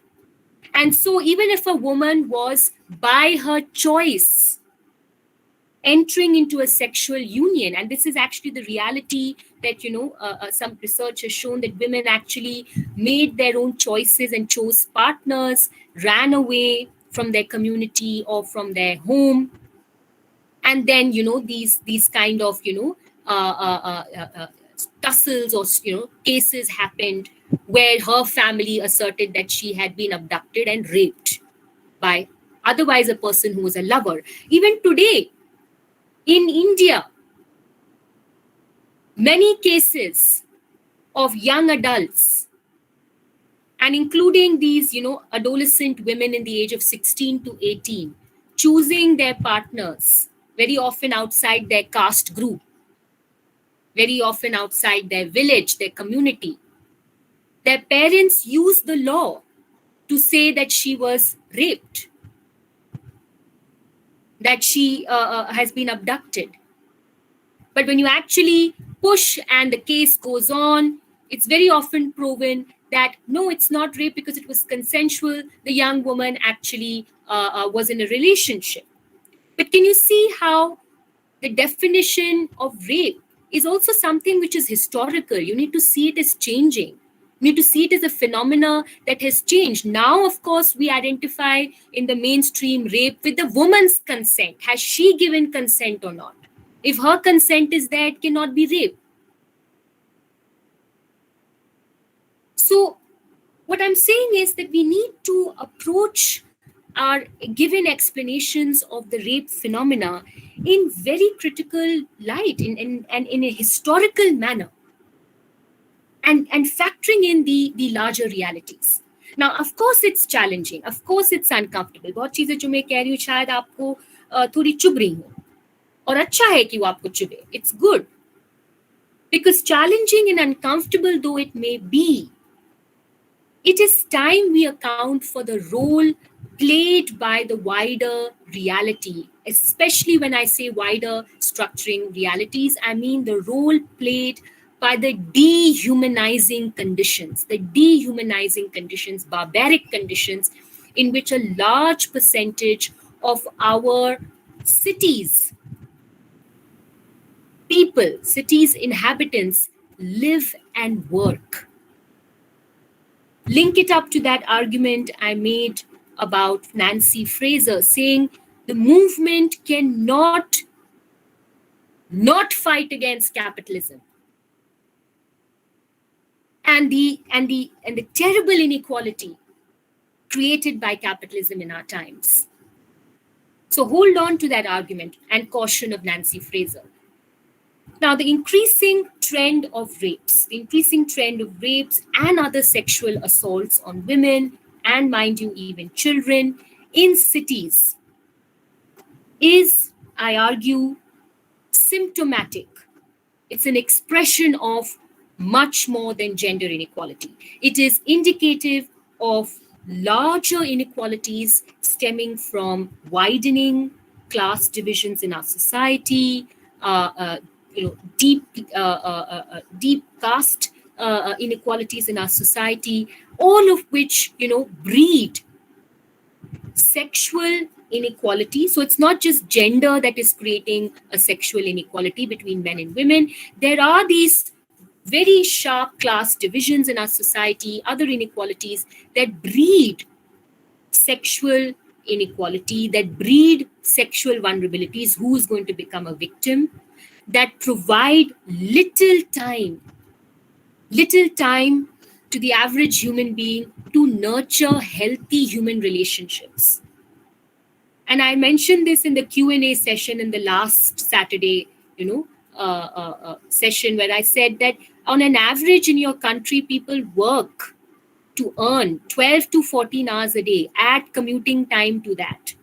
S3: And so, even if a woman was by her choice entering into a sexual union, and this is actually the reality that, some research has shown that women actually made their own choices and chose partners, ran away from their community or from their home, and then these kind of tussles or cases happened where her family asserted that she had been abducted and raped by otherwise a person who was a lover. Even today in India, many cases of young adults, and including these adolescent women in the age of 16 to 18, choosing their partners very often outside their caste group, very often outside their village, their community. Their parents used the law to say that she was raped, that she has been abducted. But when you actually push and the case goes on, it's very often proven that no, it's not rape because it was consensual. The young woman actually was in a relationship. But can you see how the definition of rape is also something which is historical? You need to see it as changing. You need to see it as a phenomena that has changed. Now, of course, we identify in the mainstream rape with the woman's consent. Has she given consent or not? If her consent is there, it cannot be rape. So what I'm saying is that we need to approach our given explanations of the rape phenomena in very critical light and in a historical manner, and factoring in the larger realities. Now, of course, it's challenging. Of course, it's uncomfortable. बहुत चीजें जो मैं कह रही हूँ शायद आपको थोड़ी चुभ रही हो, और अच्छा है कि वो आपको चुभे. It's good. Because challenging and uncomfortable though it may be, it is time we account for the role played by the wider reality, especially when I say wider structuring realities, I mean the role played by the dehumanizing conditions, barbaric conditions in which a large percentage of our cities, people, cities' inhabitants live and work. Link it up to that argument I made about Nancy Fraser saying the movement cannot not fight against capitalism and the terrible inequality created by capitalism in our times. So hold on to that argument and caution of Nancy Fraser. Now, the increasing trend of rapes and other sexual assaults on women, and mind you, even children, in cities is, I argue, symptomatic. It's an expression of much more than gender inequality. It is indicative of larger inequalities stemming from widening class divisions in our society, deep caste inequalities in our society, all of which breed sexual inequality. So it's not just gender that is creating a sexual inequality between men and women. There are these very sharp class divisions in our society, other inequalities that breed sexual inequality, that breed sexual vulnerabilities. Who is going to become a victim? That provide little time to the average human being to nurture healthy human relationships. And I mentioned this in the Q&A session in the last Saturday, session, where I said that on an average in your country, people work to earn 12 to 14 hours a day, add commuting time to that.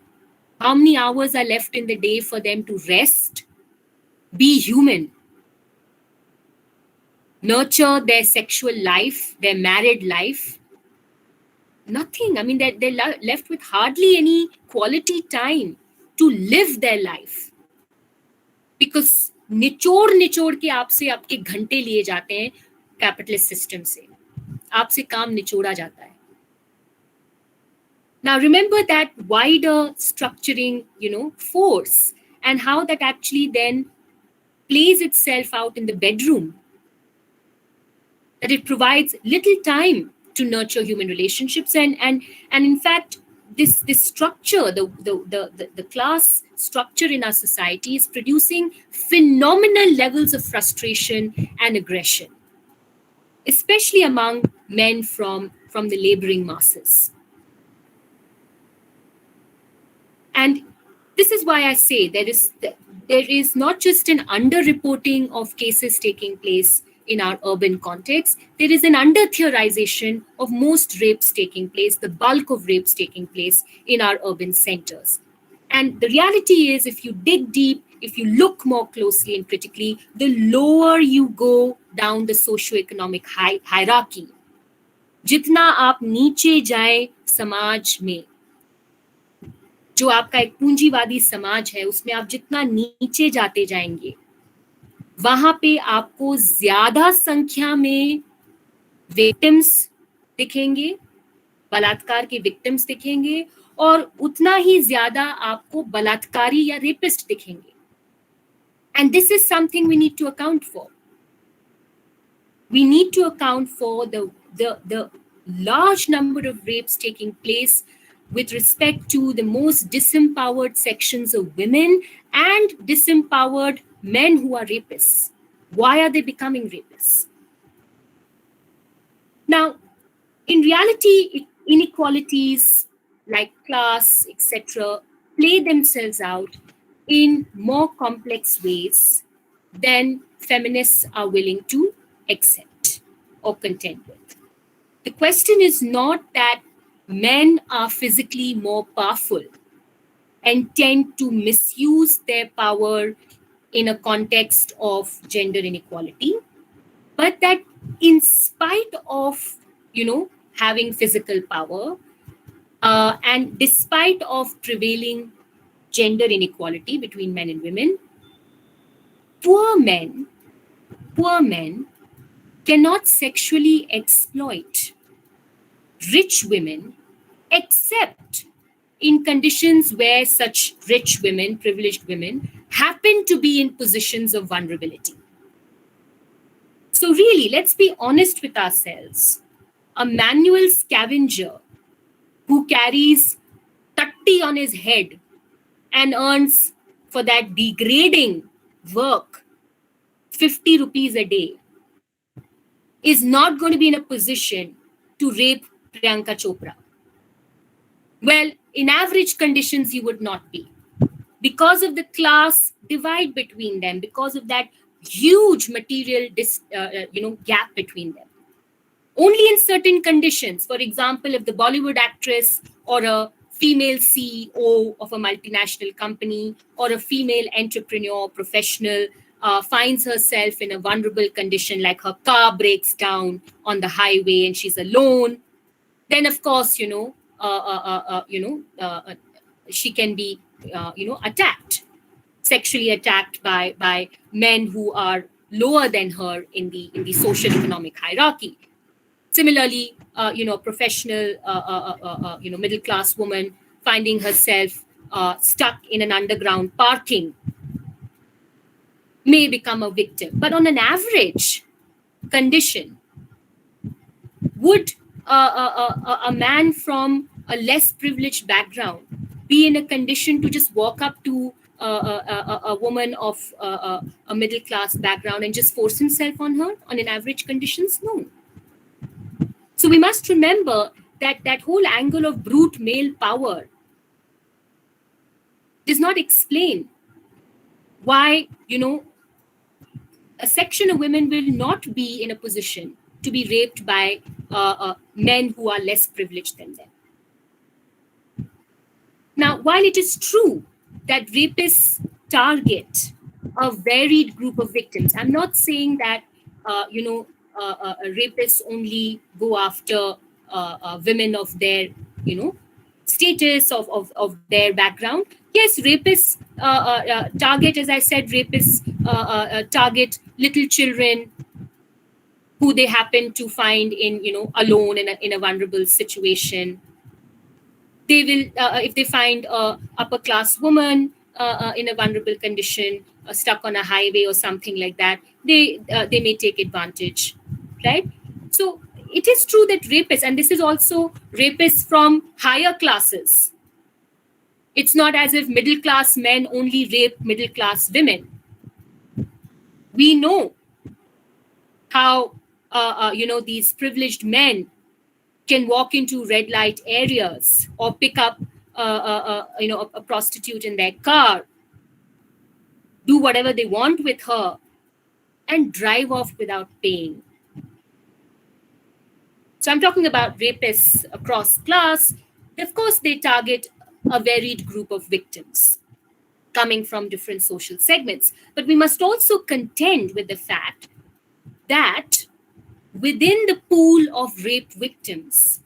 S3: How many hours are left in the day for them to rest, be human, nurture their sexual life, their married life? Nothing. I mean, they're left with hardly any quality time to live their life. Because निचोड़ के आपसे आपके घंटे लिए जाते हैं capitalist system से, आपसे काम निचोड़ा जाता है. Now remember that wider structuring, force, and how that actually then plays itself out in the bedroom. That it provides little time to nurture human relationships, and in fact, this structure, the class structure in our society is producing phenomenal levels of frustration and aggression, especially among men from the laboring masses. And this is why I say there is not just an underreporting of cases taking place in our urban context, there is an under-theorization of most rapes taking place, the bulk of rapes taking place in our urban centers. And the reality is, if you dig deep, if you look more closely and critically, the lower you go down the socioeconomic hierarchy, जितना आप नीचे जाए समाज में, जो आपका एक पूंजीवादी समाज है, उसमें आप जितना नीचे जाते जाएंगे, वहां पे आपको ज्यादा संख्या में विक्टिम्स दिखेंगे, बलात्कार के विक्टिम्स दिखेंगे, और उतना ही ज्यादा आपको बलात्कारी या रेपिस्ट दिखेंगे. And this is something we need to account for. We need to account for the large number of rapes taking place with respect to the most disempowered sections of women and disempowered men who are rapists. Why are they becoming rapists? Now, in reality, inequalities like class, etc., play themselves out in more complex ways than feminists are willing to accept or contend with. The question is not that men are physically more powerful and tend to misuse their power in a context of gender inequality, but that in spite of, having physical power, and despite of prevailing gender inequality between men and women, poor men cannot sexually exploit rich women except in conditions where such rich women, privileged women, happen to be in positions of vulnerability. So really, let's be honest with ourselves. A manual scavenger who carries 30 on his head and earns for that degrading work 50 rupees a day is not going to be in a position to rape Priyanka Chopra. Well, in average conditions, he would not be. Because of the class divide between them, because of that huge material gap between them. Only in certain conditions, for example, if the Bollywood actress or a female CEO of a multinational company or a female entrepreneur, professional, finds herself in a vulnerable condition, like her car breaks down on the highway and she's alone, then of course, she can be, attacked, sexually attacked by men who are lower than her in the social economic hierarchy. Similarly, professional, middle class woman finding herself stuck in an underground parking may become a victim. But on an average condition, would a man from a less privileged background be in a condition to just walk up to a woman of a middle class background and just force himself on her on an average conditions? No. So we must remember that that whole angle of brute male power does not explain why, a section of women will not be in a position to be raped by men who are less privileged than them. Now, while it is true that rapists target a varied group of victims, I'm not saying that, rapists only go after women of their, status, of their background. Yes, rapists target, as I said, rapists target little children who they happen to find in, alone in a vulnerable situation. They will, if they find a upper class woman in a vulnerable condition, stuck on a highway or something like that, they may take advantage, right? So it is true that rapists, and this is also rapists from higher classes. It's not as if middle class men only rape middle class women. We know how these privileged men can walk into red light areas or pick up a prostitute in their car, do whatever they want with her, and drive off without paying. So I'm talking about rapists across class. Of course, they target a varied group of victims coming from different social segments. But we must also contend with the fact that within the pool of rape victims,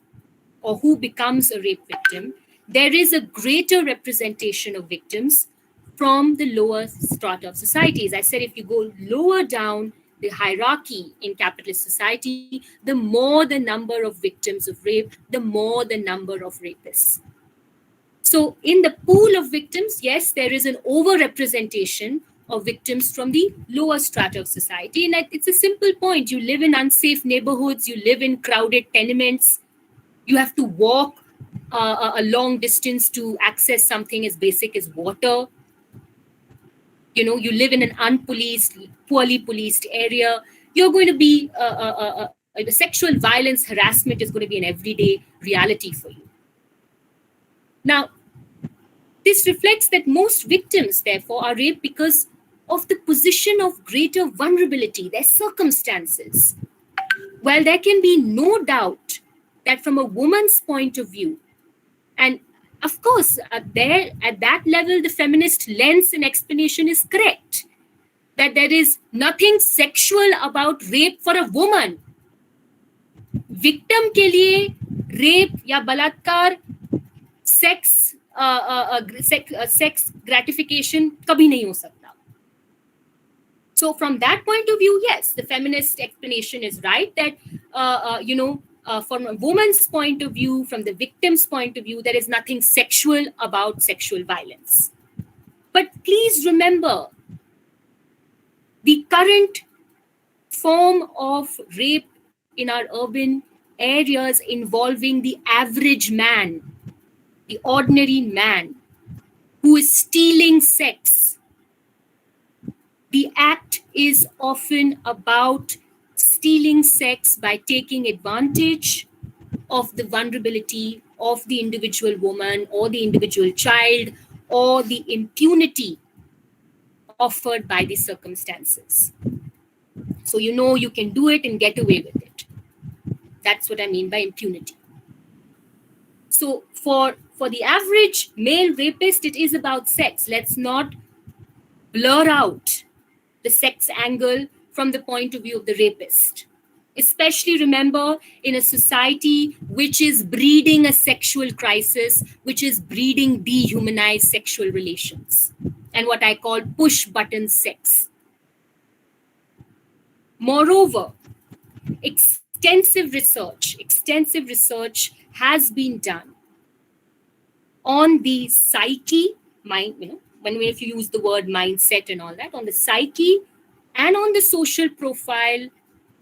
S3: or who becomes a rape victim, there is a greater representation of victims from the lower strata of society. As I said, if you go lower down the hierarchy in capitalist society, the more the number of victims of rape, the more the number of rapists. So in the pool of victims, yes, there is an overrepresentation of victims from the lower strata of society. And it's a simple point. You live in unsafe neighborhoods, you live in crowded tenements, you have to walk a long distance to access something as basic as water. You live in an unpoliced, poorly policed area. You're going to be, the sexual violence, harassment is going to be an everyday reality for you. Now, this reflects that most victims, therefore, are raped because of the position of greater vulnerability, their circumstances. While there can be no doubt that from a woman's point of view, and of course, at that level, the feminist lens and explanation is correct, that there is nothing sexual about rape for a woman. Victim के लिए rape या बलात्कार sex gratification कभी नहीं हो सकता. So from that point of view, yes, the feminist explanation is right that, from a woman's point of view, from the victim's point of view, there is nothing sexual about sexual violence. But please remember, the current form of rape in our urban areas involving the average man, the ordinary man who is stealing sex. The act is often about stealing sex by taking advantage of the vulnerability of the individual woman or the individual child, or the impunity offered by the circumstances. So you can do it and get away with it. That's what I mean by impunity. So for the average male rapist, it is about sex. Let's not blur out the sex angle from the point of view of the rapist. Especially remember, in a society which is breeding a sexual crisis, which is breeding dehumanized sexual relations, and what I call push button sex. Moreover, extensive research has been done on the psyche, mind, if you use the word mindset and all that, on the psyche and on the social profile,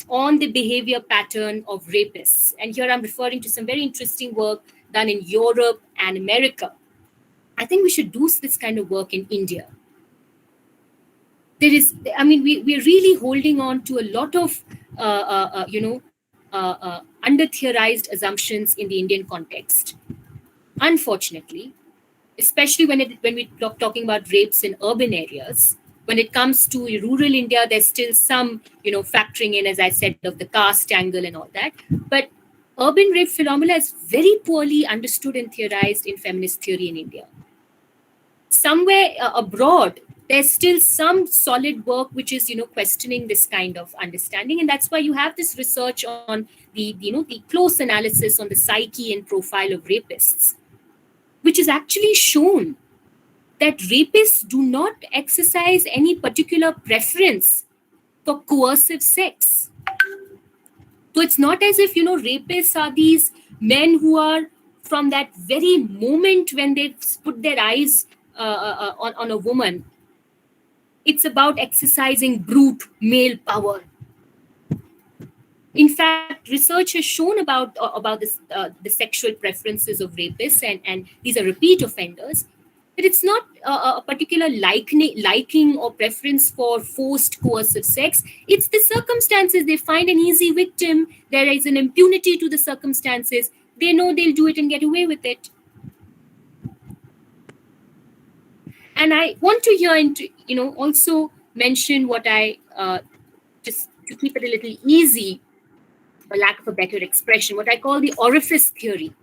S3: on the behavior pattern of rapists. And here I'm referring to some very interesting work done in Europe and America. I think we should do this kind of work in India. We're really holding on to a lot of, under theorized assumptions in the Indian context. Unfortunately, especially when we talking about rapes in urban areas, when it comes to rural India, there's still some factoring in, as I said, of the caste angle and all that. But urban rape phenomena is very poorly understood and theorized in feminist theory in India. Somewhere abroad, there's still some solid work which is questioning this kind of understanding, and that's why you have this research on the close analysis on the psyche and profile of rapists, which is actually shown that rapists do not exercise any particular preference for coercive sex. So it's not as if rapists are these men who are, from that very moment when they put their eyes on a woman, it's about exercising brute male power. In fact, research has shown about this, the sexual preferences of rapists, and these are repeat offenders, that it's not a particular liking or preference for forced coercive sex. It's the circumstances. They find an easy victim. There is an impunity to the circumstances. They know they'll do it and get away with it. And I want to here also mention what I just to keep it a little easy, for lack of a better expression, what I call the orifice theory.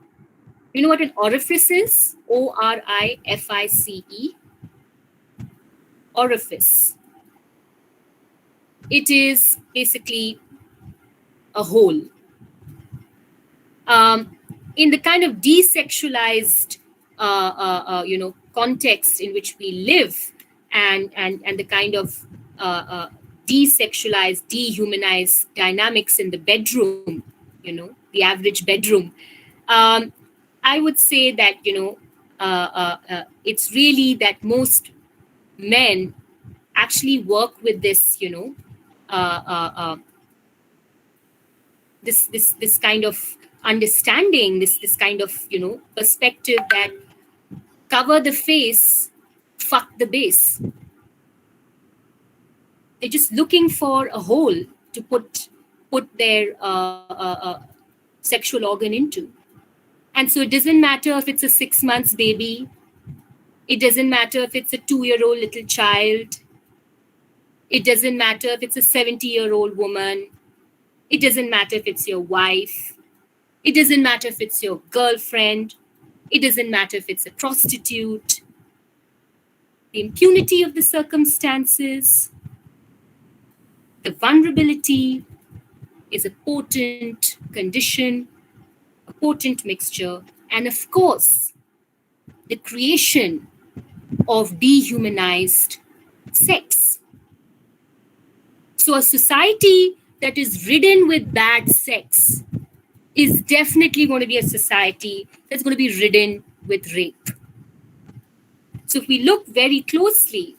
S3: You know what an orifice is? ORIFICE. Orifice. It is basically a hole. In the kind of desexualized, context in which we live, and the kind of desexualized, dehumanized dynamics in the bedroom, the average bedroom, I would say that it's really that most men actually work with this, this kind of understanding, this kind of perspective that cover the face, fuck the base. They're just looking for a hole to put their sexual organ into. And so it doesn't matter if it's a 6 months baby. It doesn't matter if it's a 2-year-old little child. It doesn't matter if it's a 70-year-old woman. It doesn't matter if it's your wife. It doesn't matter if it's your girlfriend. It doesn't matter if it's a prostitute. The impunity of the circumstances, the vulnerability is a potent condition, a potent mixture, and of course, the creation of dehumanized sex. So a society that is ridden with bad sex is definitely going to be a society that's going to be ridden with rape. So if we look very closely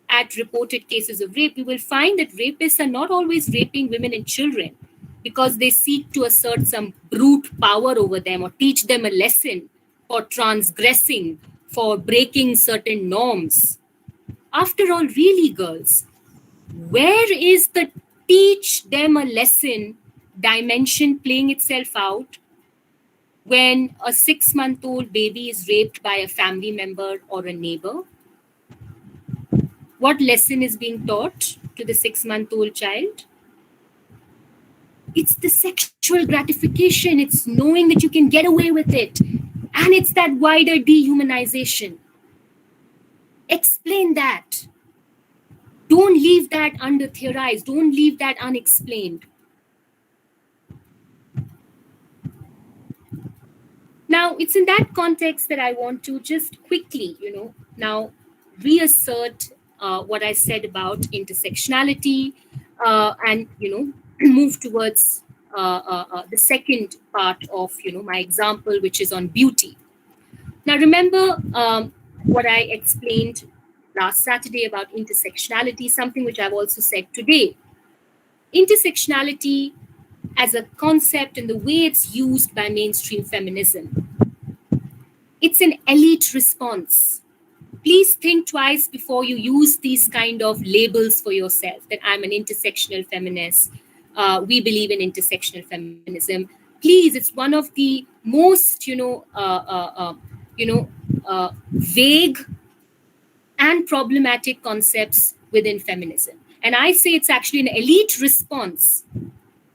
S3: at reported cases of rape, we will find that rapists are not always raping women and children because they seek to assert some brute power over them or teach them a lesson for transgressing, for breaking certain norms. After all, really, girls, where is the teach them a lesson dimension playing itself out when a 6-month-old baby is raped by a family member or a neighbor? What lesson is being taught to the 6-month-old child? It's the sexual gratification. It's knowing that you can get away with it. And it's that wider dehumanization. Explain that. Don't leave that under-theorized. Don't leave that unexplained. Now, it's in that context that I want to just quickly, now reassert what I said about intersectionality and, move towards the second part of, my example, which is on beauty. Now, remember what I explained last Saturday about intersectionality, something which I've also said today. Intersectionality as a concept and the way it's used by mainstream feminism, it's an elite response. Please think twice before you use these kind of labels for yourself, that I'm an intersectional feminist, we believe in intersectional feminism. Please, it's one of the most, vague and problematic concepts within feminism. And I say it's actually an elite response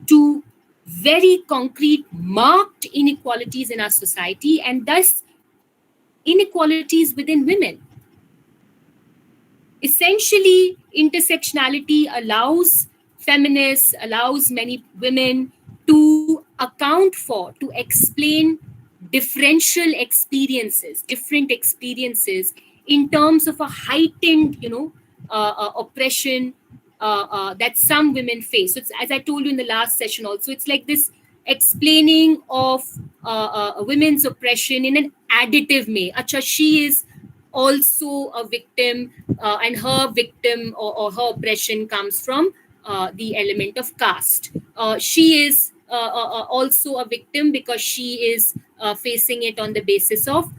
S3: to very concrete, marked inequalities in our society, and thus inequalities within women. Essentially, intersectionality allows feminists, allows many women to account for, to explain different experiences in terms of a heightened, oppression that some women face. So it's, as I told you in the last session also, it's like this explaining of women's oppression in an additive way. Acha, she is also a victim, and her victim or her oppression comes from the element of caste. She is also a victim because she is facing it on the basis of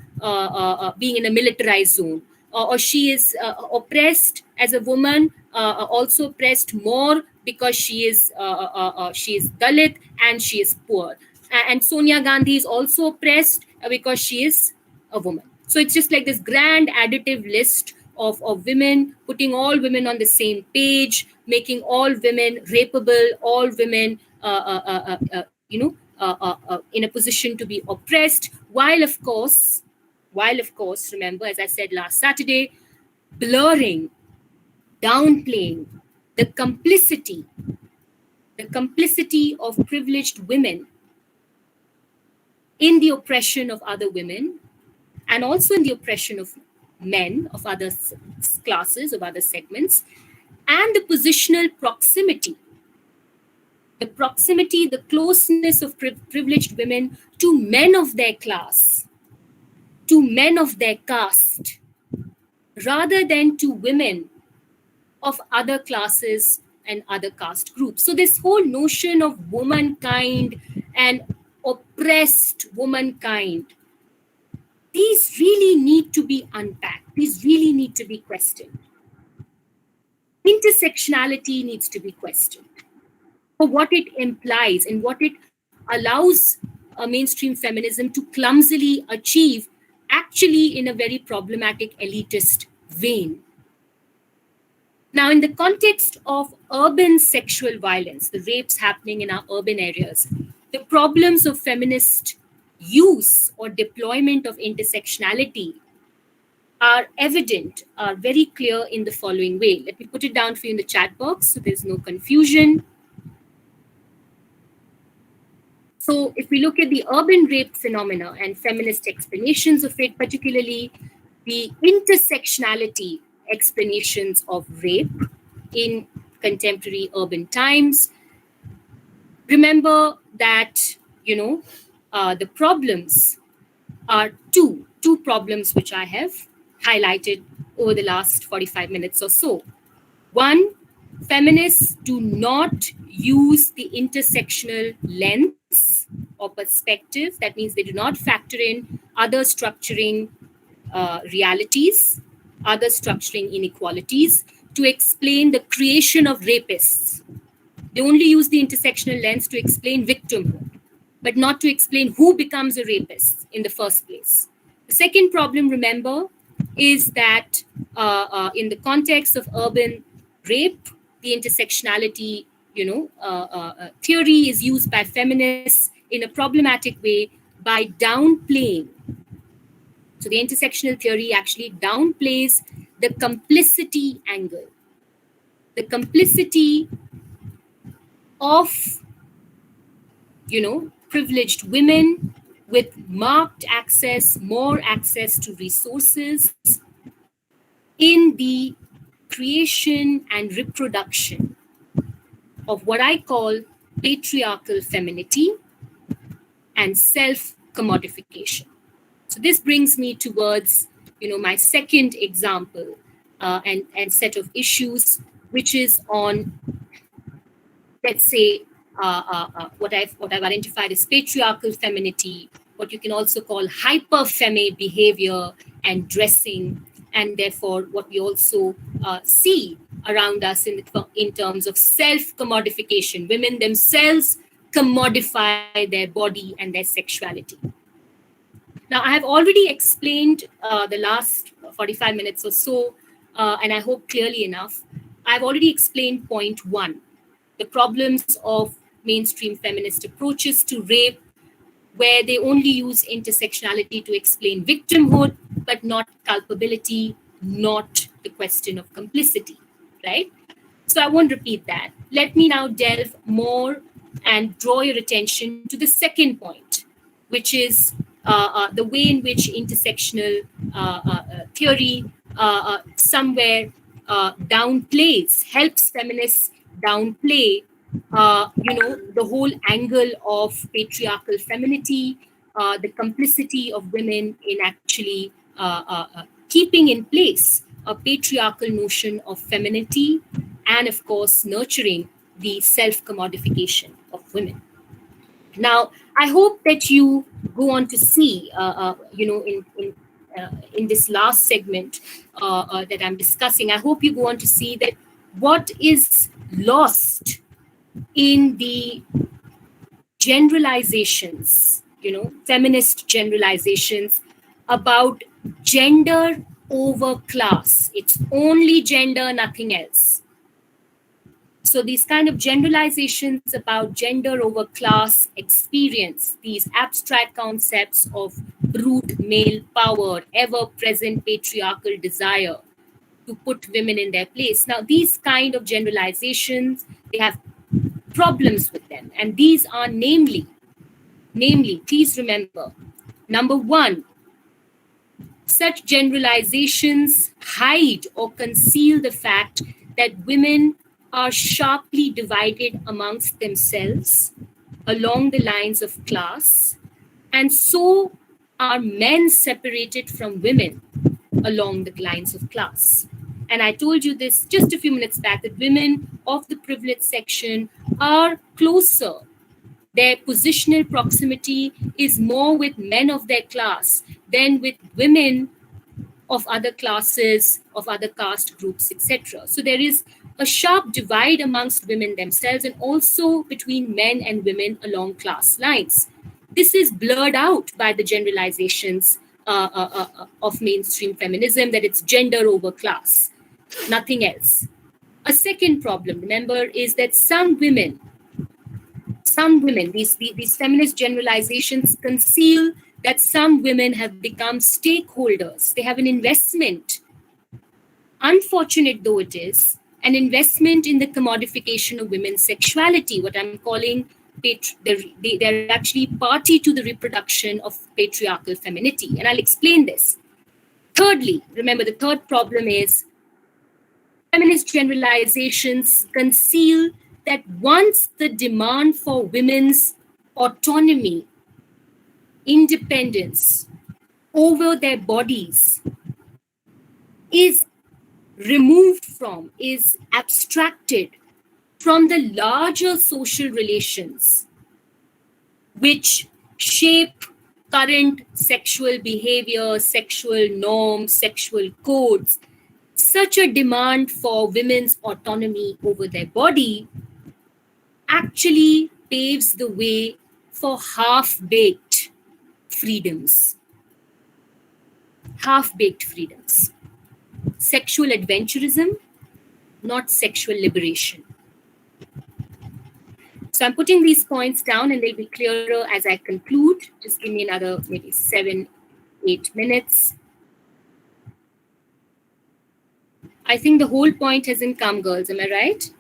S3: being in a militarized zone. Or she is oppressed as a woman, also oppressed more because she is Dalit and she is poor. And Sonia Gandhi is also oppressed because she is a woman. So it's just like this grand additive list of women, putting all women on the same page, making all women rapeable, all women, in a position to be oppressed, while of course, remember, as I said last Saturday, blurring, downplaying the complicity of privileged women in the oppression of other women, and also in the oppression of men of other classes, of other segments, and the positional proximity, the closeness of privileged women to men of their class, to men of their caste, rather than to women of other classes and other caste groups. So this whole notion of womankind and oppressed womankind, these really need to be unpacked. These really need to be questioned. Intersectionality needs to be questioned for what it implies and what it allows mainstream feminism to clumsily achieve, actually in a very problematic elitist vein. Now, in the context of urban sexual violence, the rapes happening in our urban areas, the problems of feminist use or deployment of intersectionality are evident, are very clear in the following way. Let me put it down for you in the chat box so there's no confusion. So if we look at the urban rape phenomena and feminist explanations of it, particularly the intersectionality explanations of rape in contemporary urban times, remember that, the problems are two problems which I have highlighted over the last 45 minutes or so. One, feminists do not use the intersectional lens or perspective. That means they do not factor in other structuring realities, other structuring inequalities to explain the creation of rapists. They only use the intersectional lens to explain victimhood, but not to explain who becomes a rapist in the first place. The second problem, remember, is that in the context of urban rape, the intersectionality, theory is used by feminists in a problematic way by downplaying. So the intersectional theory actually downplays the complicity angle, the complicity of, privileged women with marked access, more access to resources in the creation and reproduction of what I call patriarchal femininity and self-commodification. So this brings me towards, my second example and set of issues, which is on, let's say, what I've identified as patriarchal femininity, what you can also call hyper-femme behavior and dressing, and therefore what we also see around us in terms of self-commodification. Women themselves commodify their body and their sexuality. Now, I have already explained the last 45 minutes or so, and I hope clearly enough. I've already explained point one, the problems of mainstream feminist approaches to rape, where they only use intersectionality to explain victimhood, but not culpability, not the question of complicity, right? So I won't repeat that. Let me now delve more and draw your attention to the second point, which is the way in which intersectional theory somewhere helps feminists downplay, the whole angle of patriarchal femininity, the complicity of women in actually keeping in place a patriarchal notion of femininity, and of course, nurturing the self commodification of women. Now, I hope that you go on to see, in this last segment that I'm discussing, I hope you go on to see that what is lost in the generalizations, feminist generalizations about gender over class. It's only gender, nothing else. So these kind of generalizations about gender over class experience, these abstract concepts of brute male power, ever-present patriarchal desire to put women in their place. Now, these kind of generalizations, they have problems with them. And these are namely, please remember, number one, such generalizations hide or conceal the fact that women are sharply divided amongst themselves along the lines of class, and so are men separated from women along the lines of class. And I told you this just a few minutes back, that women of the privileged section are closer. Their positional proximity is more with men of their class than with women of other classes, of other caste groups, etc. So there is a sharp divide amongst women themselves and also between men and women along class lines. This is blurred out by the generalizations of mainstream feminism, that it's gender over class, nothing else. A second problem, remember, is that some women, these feminist generalizations conceal that some women have become stakeholders. They have an investment, unfortunate though it is, an investment in the commodification of women's sexuality, what I'm calling, they're actually party to the reproduction of patriarchal femininity. And I'll explain this. Thirdly, remember, the third problem is feminist generalizations conceal that once the demand for women's autonomy, independence over their bodies is removed from, is abstracted from the larger social relations which shape current sexual behavior, sexual norms, sexual codes, such a demand for women's autonomy over their body actually paves the way for half-baked freedoms. Half-baked freedoms. Sexual adventurism, not sexual liberation. So I'm putting these points down and they'll be clearer as I conclude. Just give me another maybe 7-8 minutes. I think the whole point hasn't come, girls. Am I right?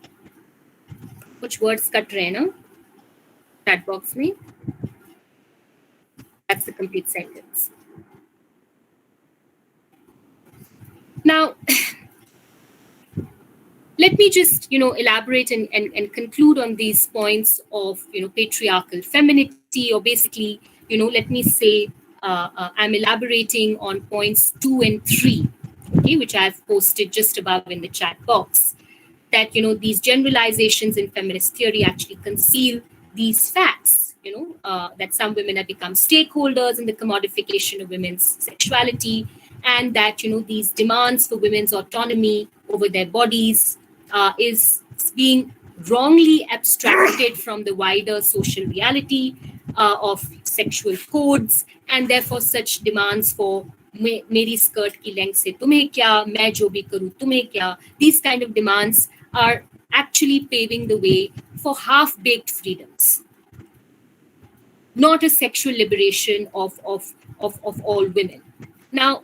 S3: Which words cut rehna? Chat box me. That's the complete sentence. Now, let me just, elaborate and conclude on these points of, patriarchal femininity, or basically, let me say, I'm elaborating on points 2 and 3, okay, which I've posted just above in the chat box, that, these generalizations in feminist theory actually conceal these facts, that some women have become stakeholders in the commodification of women's sexuality, and that, these demands for women's autonomy over their bodies is being wrongly abstracted from the wider social reality of sexual codes, and therefore such demands for मेरी skirt की length से तुम्हें क्या, मैं जो भी करूं तुम्हें क्या, these kind of demands are actually paving the way for half-baked freedoms, not a sexual liberation of all women. Now,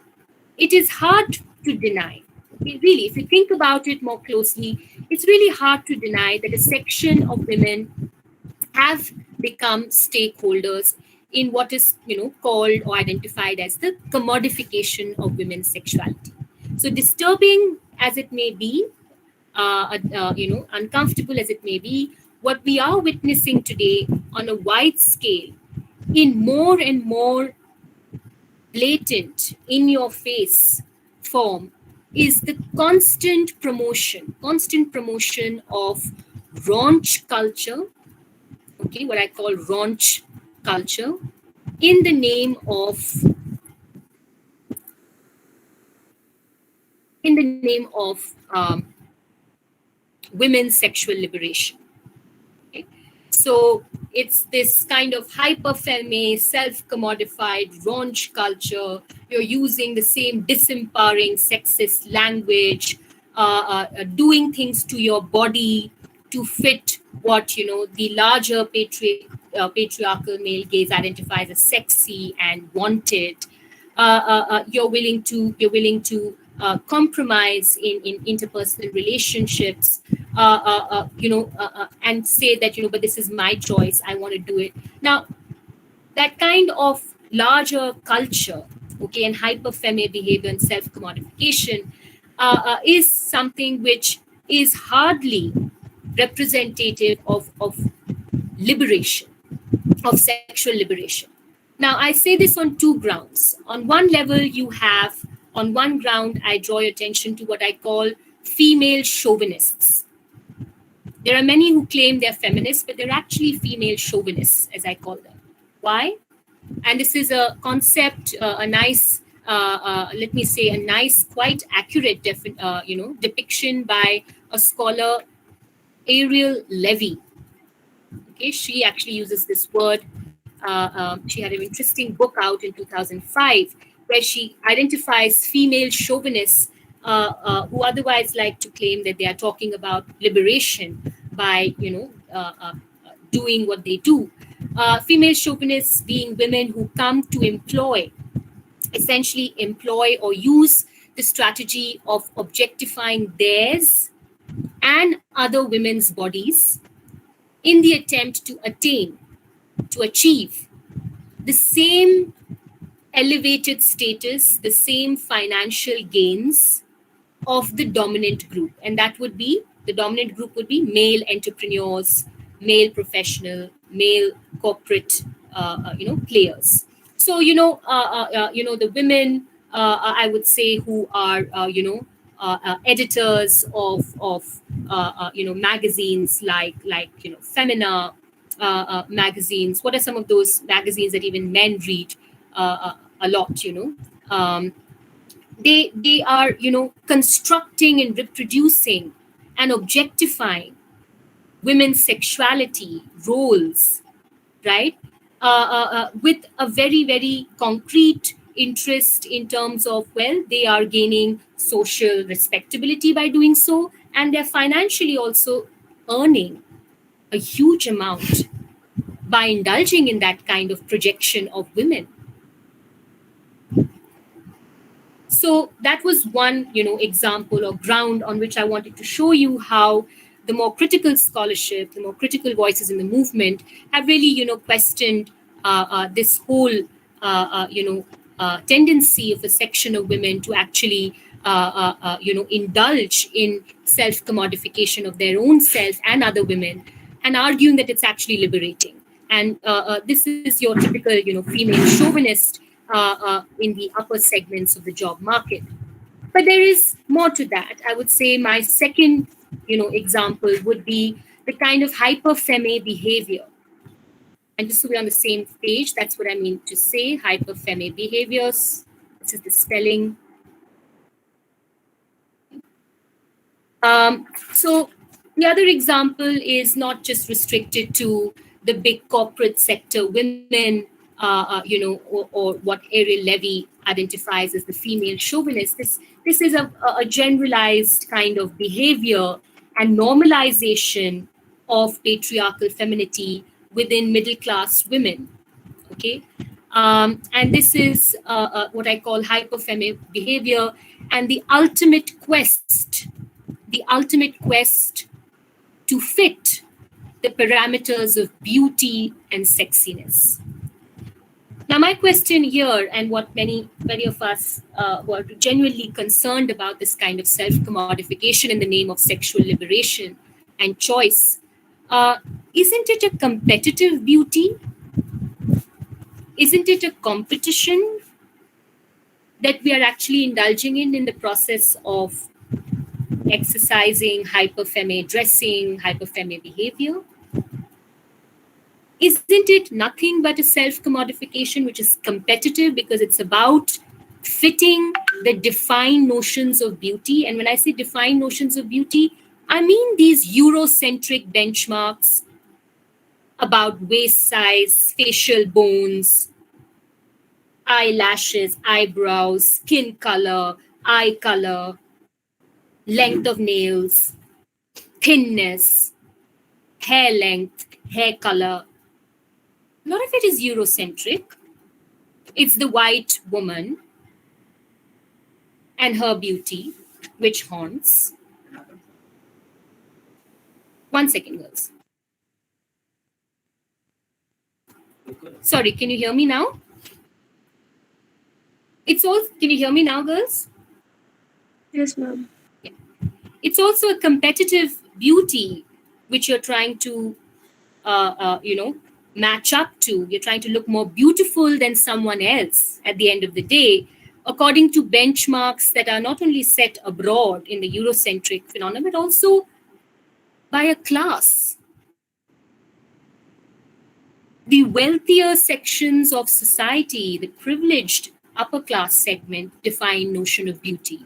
S3: it is hard to deny, really, if you think about it more closely, it's really hard to deny that a section of women have become stakeholders in what is called or identified as the commodification of women's sexuality. So disturbing as it may be, uncomfortable as it may be, what we are witnessing today on a wide scale, in more and more blatant, in your face form, is the constant promotion of raunch culture, okay, what I call raunch culture, in the name of women's sexual liberation. Okay? So it's this kind of hyper-femme, self-commodified raunch culture. You're using the same disempowering sexist language, doing things to your body to fit what the larger patriarchal male gaze identifies as sexy and wanted. You're willing to compromise in interpersonal relationships, and say that but this is my choice, I want to do it. Now, that kind of larger culture, okay, and hyper femme behavior and self commodification is something which is hardly representative of liberation, of sexual liberation. Now, I say this on two grounds. On one level, on one ground, I draw your attention to what I call female chauvinists. There are many who claim they're feminists, but they're actually female chauvinists, as I call them. Why? And this is a concept, a nice, let me say, a nice, quite accurate, depiction by a scholar, Ariel Levy. Okay, she actually uses this word. She had an interesting book out in 2005 where she identifies female chauvinists who otherwise like to claim that they are talking about liberation by, doing what they do. Female chauvinists being women who come to essentially employ or use the strategy of objectifying theirs and other women's bodies in the attempt to achieve the same elevated status, the same financial gains of the dominant group. And the dominant group would be male entrepreneurs, male professional, male corporate, players. So, the women, I would say, who are, editors of magazines like Femina, magazines. What are some of those magazines that even men read a lot? They are constructing and reproducing and objectifying women's sexuality roles, right? With a very, very concrete interest in terms of, well, they are gaining social respectability by doing so, and they're financially also earning a huge amount by indulging in that kind of projection of women. So that was one, example or ground on which I wanted to show you how the more critical scholarship, the more critical voices in the movement have really, questioned this whole, tendency of a section of women to actually, indulge in self-commodification of their own self and other women, and arguing that it's actually liberating. And this is your typical, female chauvinist in the upper segments of the job market. But there is more to that. I would say my second, example would be the kind of hyper femme behavior. And just so we're on the same page, that's what I mean to say, hyper femme behaviors. This is the spelling. So the other example is not just restricted to the big corporate sector women, or what Ariel Levy identifies as the female chauvinist. This is a generalized kind of behavior and normalization of patriarchal femininity within middle class women. Okay, and this is what I call hyperfemi behavior, and the ultimate quest to fit the parameters of beauty and sexiness. Now, my question here, and what many of us who are genuinely concerned about this kind of self-commodification in the name of sexual liberation and choice, uh, isn't it a competitive beauty? Isn't it a competition that we are actually indulging in the process of exercising hyperfemme dressing, hyperfemme behavior? Isn't it nothing but a self-commodification which is competitive because it's about fitting the defined notions of beauty? And when I say defined notions of beauty, I mean these Eurocentric benchmarks about waist size, facial bones, eyelashes, eyebrows, skin color, eye color, length of nails, thinness, hair length, hair color. A lot of it is Eurocentric. It's the white woman and her beauty, which haunts. One second, girls. Sorry, can you hear me now? Can you hear me now, girls?
S2: Yes, ma'am.
S3: Yeah. It's also a competitive beauty which you're trying to, match up to. You're trying to look more beautiful than someone else at the end of the day, according to benchmarks that are not only set abroad in the Eurocentric phenomenon, but also by a class. The wealthier sections of society, the privileged upper class segment, define notion of beauty.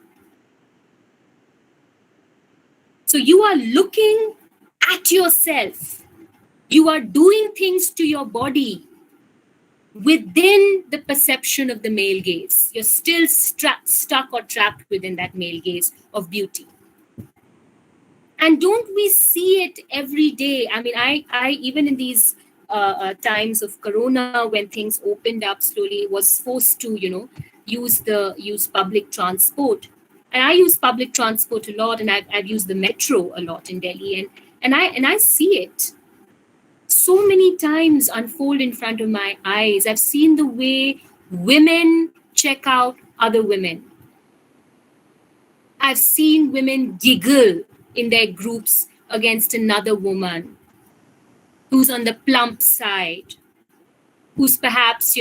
S3: So you are looking at yourself. You are doing things to your body within the perception of the male gaze. You're still stuck or trapped within that male gaze of beauty. And don't we see it every day? I mean, I even in these times of Corona, when things opened up slowly, was forced to, use public transport. And I use public transport a lot, and I've used the metro a lot in Delhi, and I see it so many times unfold in front of my eyes. I've seen the way women check out other women. I've seen women giggle in their groups against another woman who's on the plump side, who's perhaps,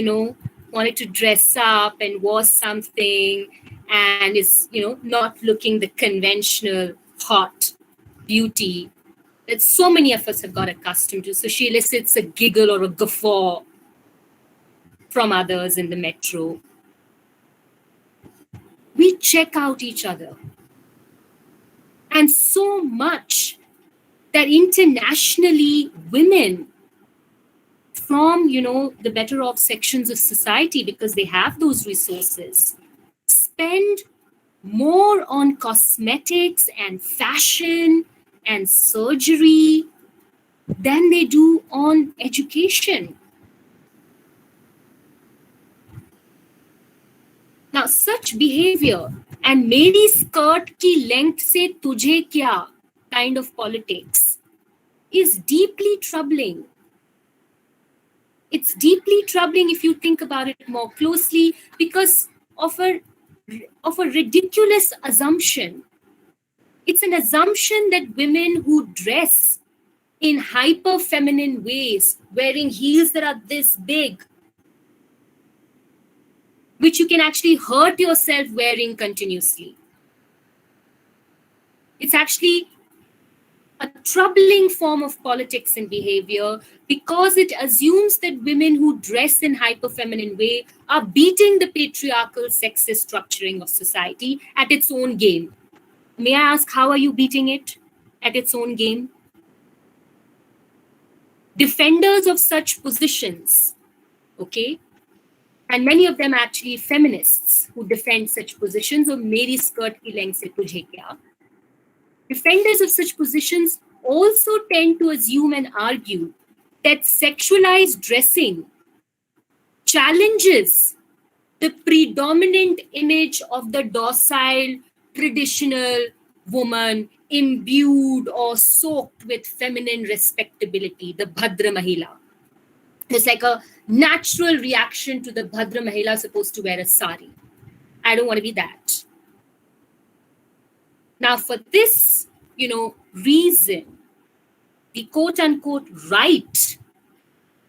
S3: wanted to dress up and wore something and is, not looking the conventional hot beauty that so many of us have got accustomed to. So she elicits a giggle or a guffaw from others in the metro. We check out each other. And so much that internationally women from, the better off sections of society, because they have those resources, spend more on cosmetics and fashion and surgery than they do on education. Now, such behavior and मेरी skirt की length से तुझे क्या kind of politics is deeply troubling. It's deeply troubling if you think about it more closely because of a ridiculous assumption. It's an assumption that women who dress in hyper feminine ways, wearing heels that are this big, which you can actually hurt yourself wearing continuously. It's actually a troubling form of politics and behavior because it assumes that women who dress in hyper feminine way are beating the patriarchal sexist structuring of society at its own game. May I ask, how are you beating it at its own game? Defenders of such positions, okay, and many of them actually feminists who defend such positions, or meri skirt ki length se tujhe kya, defenders of such positions also tend to assume and argue that sexualized dressing challenges the predominant image of the docile, traditional woman imbued or soaked with feminine respectability, the Bhadra Mahila. It's like a natural reaction to the Bhadra Mahila supposed to wear a sari. I don't want to be that. Now, for this, reason, the quote unquote right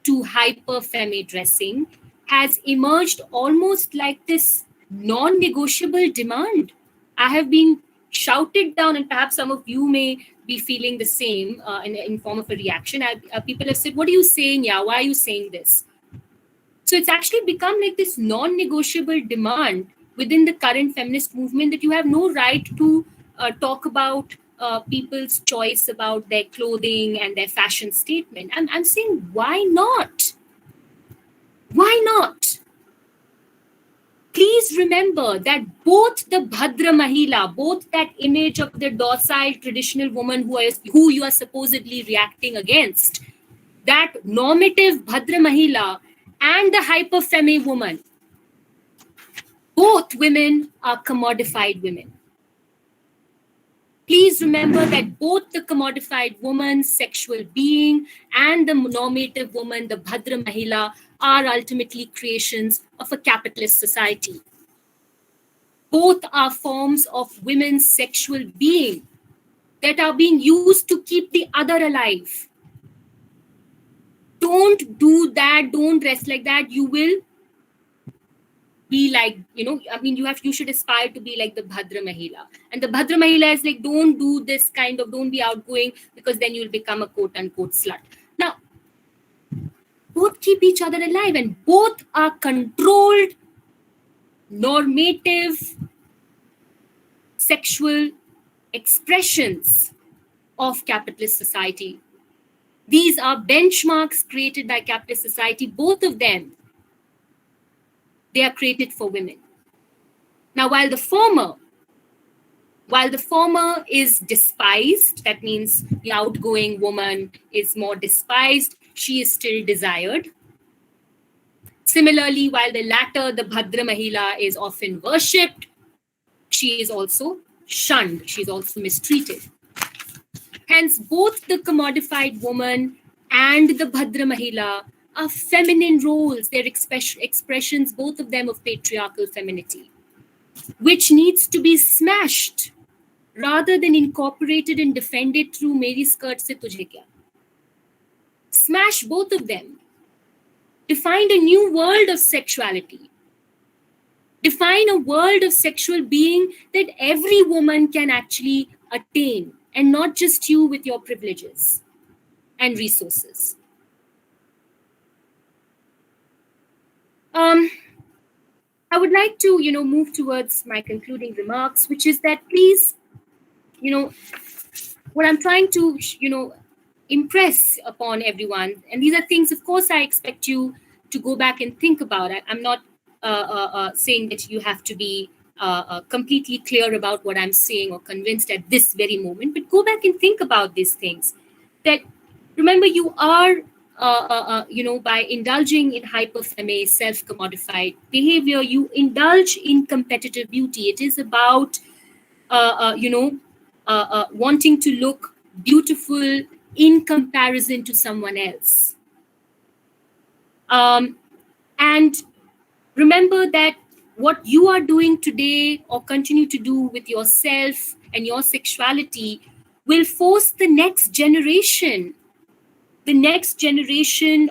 S3: to hyper-femme dressing has emerged almost like this non-negotiable demand. I have been shouted down, and perhaps some of you may be feeling the same in form of a reaction. People have said, "What are you saying? Yeah, why are you saying this?" So it's actually become like this non-negotiable demand within the current feminist movement that you have no right to talk about people's choice about their clothing and their fashion statement. I'm saying, why not? Why not? Please remember that both the Bhadra Mahila, both that image of the docile traditional woman who you are supposedly reacting against, that normative Bhadra Mahila and the hyper-femme woman, both women are commodified women. Please remember that both the commodified woman, sexual being, and the normative woman, the Bhadra Mahila, are ultimately creations of a capitalist society. Both are forms of women's sexual being that are being used to keep the other alive. Don't do that. Don't dress like that. You will be like, you should aspire to be like the Bhadra Mahila. And the Bhadra Mahila is like, don't do this don't be outgoing, because then you'll become a quote unquote slut. Now, both keep each other alive, and both are controlled, normative, sexual expressions of capitalist society. These are benchmarks created by capitalist society. Both of them, they are created for women. Now, while the former is despised, that means the outgoing woman is more despised, she is still desired. Similarly, while the latter, the Bhadra Mahila, is often worshipped, she is also shunned, she is also mistreated. Hence, both the commodified woman and the Bhadra Mahila are feminine roles. They're expressions, both of them, of patriarchal femininity, which needs to be smashed rather than incorporated and defended through meri skirt se tujhe kya. Smash both of them. Define a new world of sexuality. Define a world of sexual being that every woman can actually attain, and not just you with your privileges and resources. I would like to, move towards my concluding remarks, which is that please, what I'm trying to, impress upon everyone, and these are things, of course, I expect you to go back and think about. I'm not saying that you have to be completely clear about what I'm saying or convinced at this very moment, but go back and think about these things. That, remember, you are, by indulging in hyper-femme, self-commodified behavior, you indulge in competitive beauty. It is about, wanting to look beautiful in comparison to someone else. And remember that what you are doing today or continue to do with yourself and your sexuality will force the next generation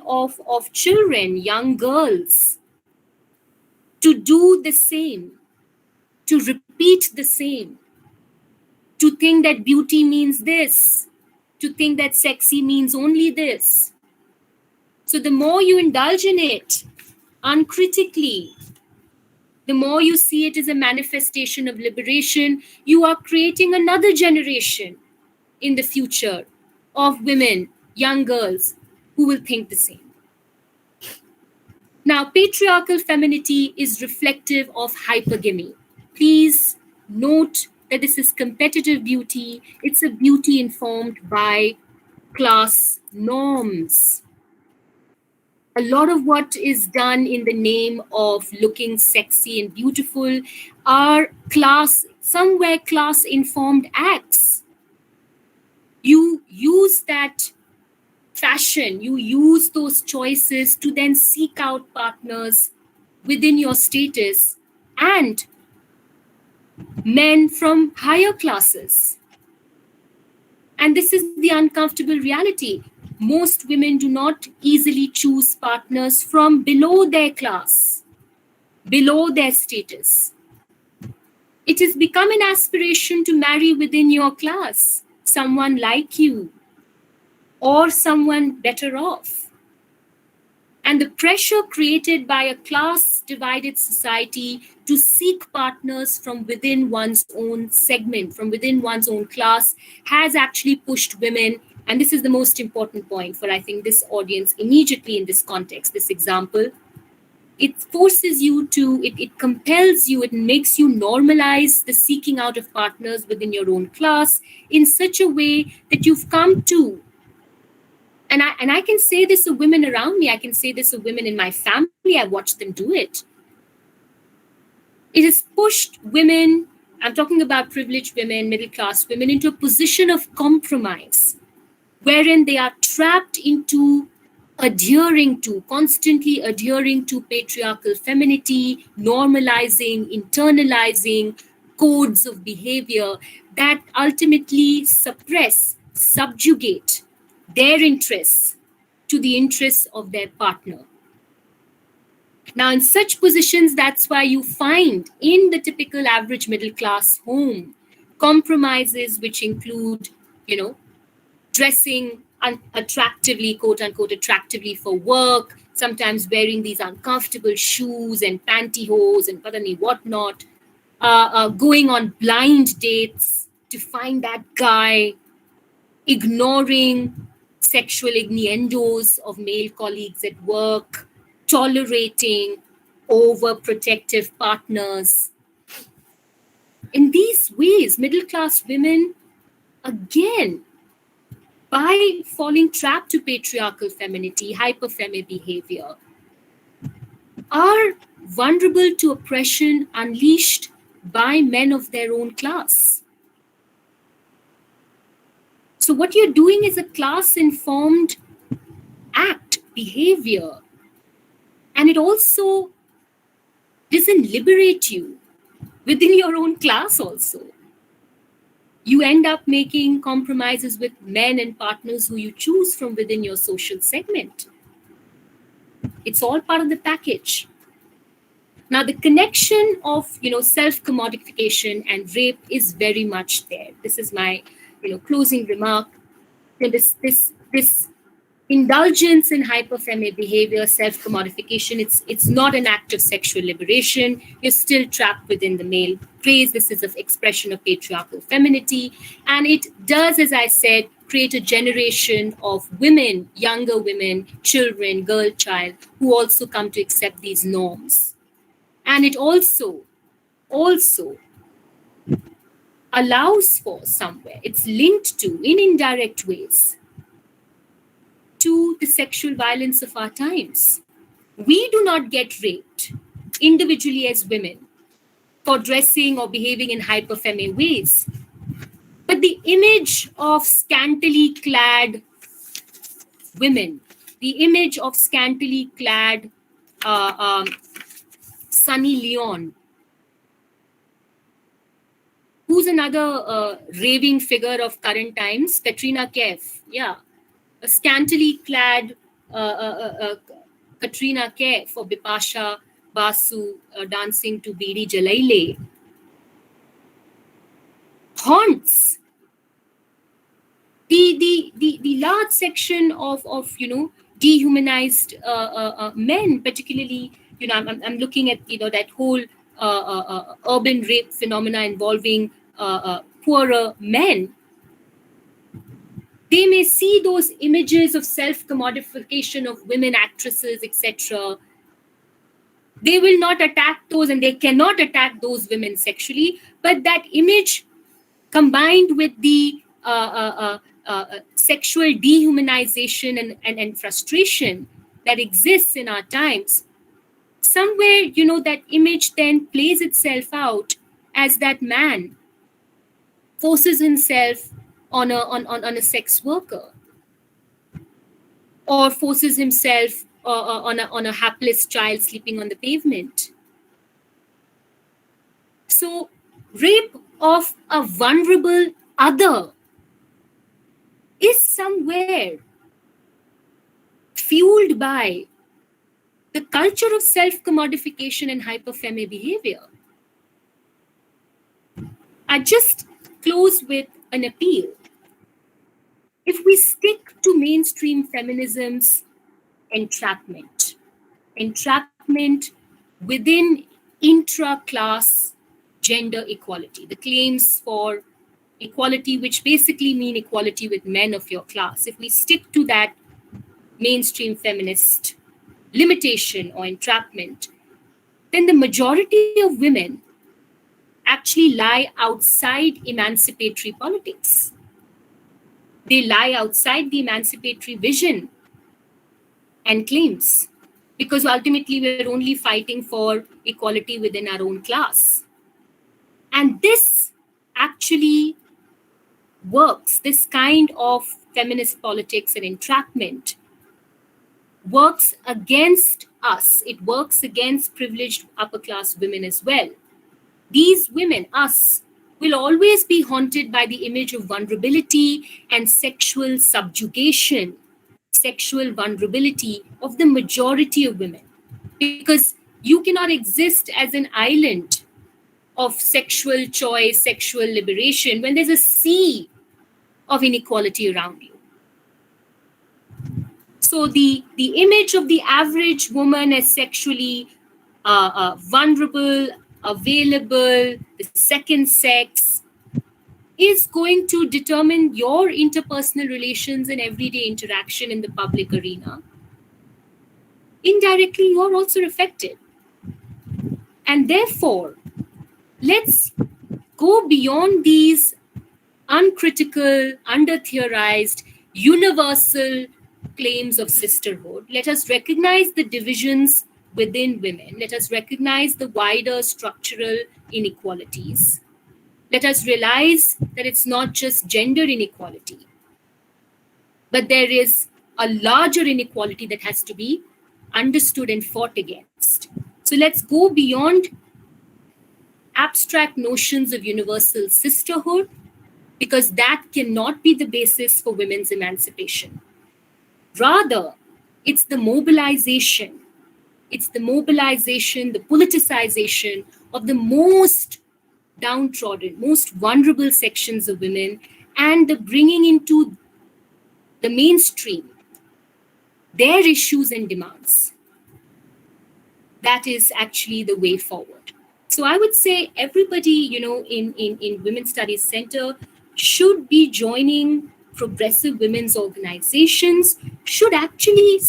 S3: of children, young girls, to do the same, to repeat the same, to think that beauty means this, to think that sexy means only this. So the more you indulge in it uncritically, the more you see it as a manifestation of liberation, you are creating another generation in the future of women, young girls, who will think the same. Now, patriarchal femininity is reflective of hypergamy. Please note that this is competitive beauty. It's a beauty informed by class norms. A lot of what is done in the name of looking sexy and beautiful are somewhere class informed acts. You use that fashion, you use those choices to then seek out partners within your status and men from higher classes. And this is the uncomfortable reality. Most women do not easily choose partners from below their class, below their status. It has become an aspiration to marry within your class, someone like you, or someone better off. And the pressure created by a class divided society to seek partners from within one's own segment, from within one's own class, has actually pushed women. And this is the most important point for, I think, this audience immediately in this context, this example. It forces you to, it compels you, it makes you normalize the seeking out of partners within your own class in such a way that you've come to. And I can say this of women around me. I can say this of women in my family. I've watched them do it. It has pushed women, I'm talking about privileged women, middle class women, into a position of compromise, wherein they are trapped into constantly adhering to patriarchal femininity, normalizing, internalizing codes of behavior that ultimately suppress, subjugate their interests to the interests of their partner. Now, in such positions, that's why you find in the typical average middle class home compromises which include, dressing attractively, quote unquote, attractively for work, sometimes wearing these uncomfortable shoes and pantyhose and patani whatnot, going on blind dates to find that guy, ignoring sexual innuendos of male colleagues at work, tolerating overprotective partners. In these ways, middle class women, again, by falling trapped to patriarchal femininity, hyperfemi behavior, are vulnerable to oppression unleashed by men of their own class. So what you're doing is a class-informed act, behavior, and it also doesn't liberate you within your own class also. You end up making compromises with men and partners who you choose from within your social segment. It's all part of the package. Now, the connection of self-commodification and rape is very much there. This is my closing remark. This indulgence in hyperfemi behavior, self-commodification, it's not an act of sexual liberation. You're still trapped within the male praise. This is an expression of patriarchal femininity. And it does, as I said, create a generation of women, younger women, children, girl child, who also come to accept these norms. And it also allows for somewhere, it's linked to, in indirect ways, to the sexual violence of our times. We do not get raped individually as women for dressing or behaving in hyperfemi ways. But the image of scantily clad women, the image of scantily clad Sunny Leon, who's another raving figure of current times, Katrina Kaif, a scantily clad Katrina Kaif for Bipasha Basu dancing to Bidi Jalaile haunts the large section of dehumanized men, particularly I'm looking at that whole urban rape phenomena involving poorer men, they may see those images of self-commodification of women actresses, etc. They will not attack those, and they cannot attack those women sexually. But that image, combined with the sexual dehumanization and frustration that exists in our times, somewhere, that image then plays itself out as that man forces himself on a sex worker, or forces himself on a hapless child sleeping on the pavement. So, rape of a vulnerable other is somewhere fueled by the culture of self-commodification and hyperfemme behavior. I just close with an appeal. If we stick to mainstream feminism's entrapment within intra-class gender equality, the claims for equality, which basically mean equality with men of your class, if we stick to that mainstream feminist limitation or entrapment, then the majority of women actually lie outside emancipatory politics. They lie outside the emancipatory vision and claims, because ultimately we're only fighting for equality within our own class. And this actually works, this kind of feminist politics and entrapment works against us. It works against privileged upper class women as well. These women, us, will always be haunted by the image of vulnerability and sexual subjugation, sexual vulnerability of the majority of women. Because you cannot exist as an island of sexual choice, sexual liberation, when there's a sea of inequality around you. So the image of the average woman as sexually vulnerable, available, the second sex, is going to determine your interpersonal relations and everyday interaction in the public arena. Indirectly, you're also affected. And therefore, let's go beyond these uncritical, under-theorized, universal claims of sisterhood. Let us recognize the divisions within women. Let us recognize the wider structural inequalities. Let us realize that it's not just gender inequality, but there is a larger inequality that has to be understood and fought against. So let's go beyond abstract notions of universal sisterhood, because that cannot be the basis for women's emancipation. Rather, it's the mobilization, the politicization of the most downtrodden, most vulnerable sections of women, and the bringing into the mainstream their issues and demands. That is actually the way forward. So I would say everybody, in Women's Studies Center should be joining progressive women's organizations, should actually,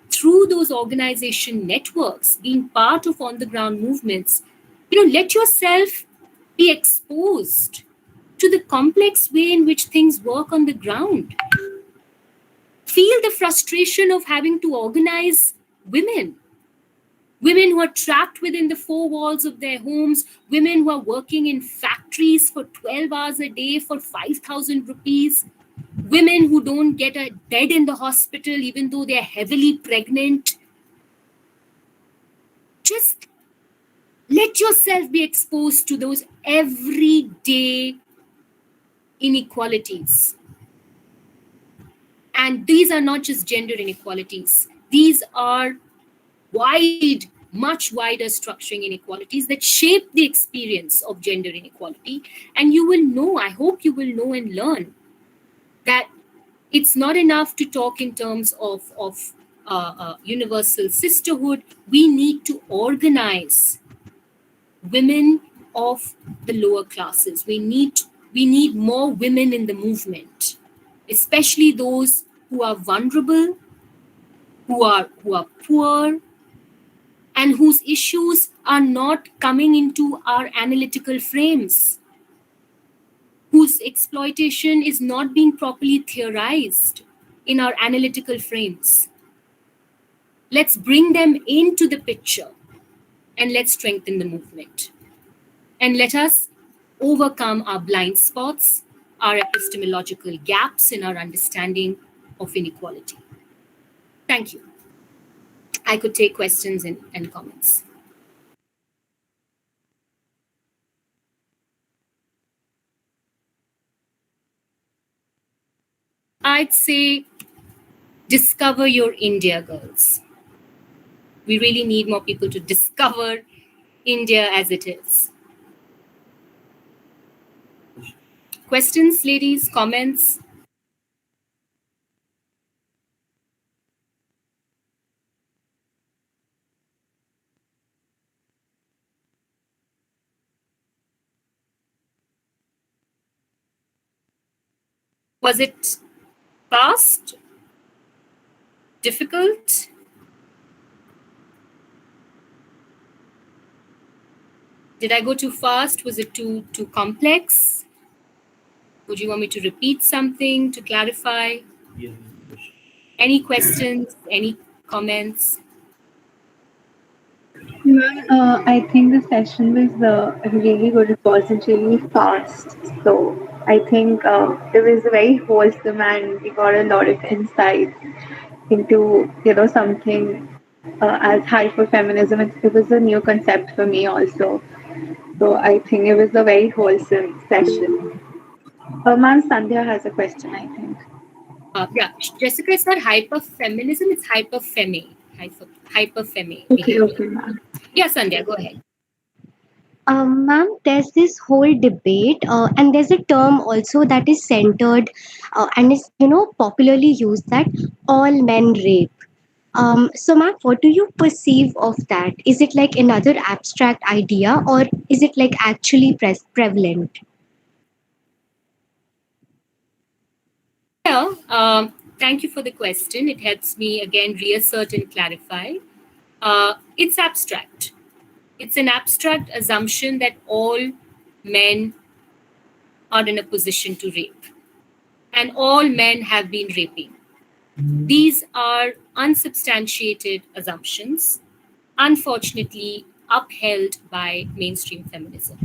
S3: through those organization networks, being part of on-the-ground movements, let yourself be exposed to the complex way in which things work on the ground. Feel the frustration of having to organize women who are trapped within the four walls of their homes, women who are working in factories for 12 hours a day for 5,000 rupees, women who don't get a bed in the hospital even though they're heavily pregnant. Just let yourself be exposed to those everyday inequalities. And these are not just gender inequalities. These are much wider structuring inequalities that shape the experience of gender inequality. And you will know, I hope you will know and learn that it's not enough to talk in terms of universal sisterhood. We need to organize women of the lower classes. We need more women in the movement, especially those who are vulnerable, who are poor, and whose issues are not coming into our analytical frames, whose exploitation is not being properly theorized in our analytical frames. Let's bring them into the picture and let's strengthen the movement. And let us overcome our blind spots, our epistemological gaps in our understanding of inequality. Thank you. I could take questions and comments. I'd say discover your India, girls. We really need more people to discover India as it is. Questions, ladies, comments? Was it fast? Difficult? Did I go too fast? Was it too complex? Would you want me to repeat something to clarify? Any questions? Any comments?
S1: I think the session was really good. It wasn't really fast. So I think it was very wholesome and we got a lot of insight into, something as hyper feminism. It was a new concept for me also. So I think it was a very wholesome session. Ma'am Sandhya has a question, I think.
S3: Yeah, Jessica, it's not hyper feminism, it's hyper femme. Hyper femme
S1: Okay,
S3: behavior.
S1: okay, ma'am.
S3: Yeah, Sandhya, go ahead.
S5: Ma'am, there's this whole debate, and there's a term also that is centered and is, popularly used, that all men rape. So, ma'am, what do you perceive of that? Is it like another abstract idea, or is it like actually prevalent?
S3: Yeah, thank you for the question. It helps me again reassert and clarify. It's abstract. It's an abstract assumption that all men are in a position to rape, and all men have been raping. These are unsubstantiated assumptions, unfortunately upheld by mainstream feminism.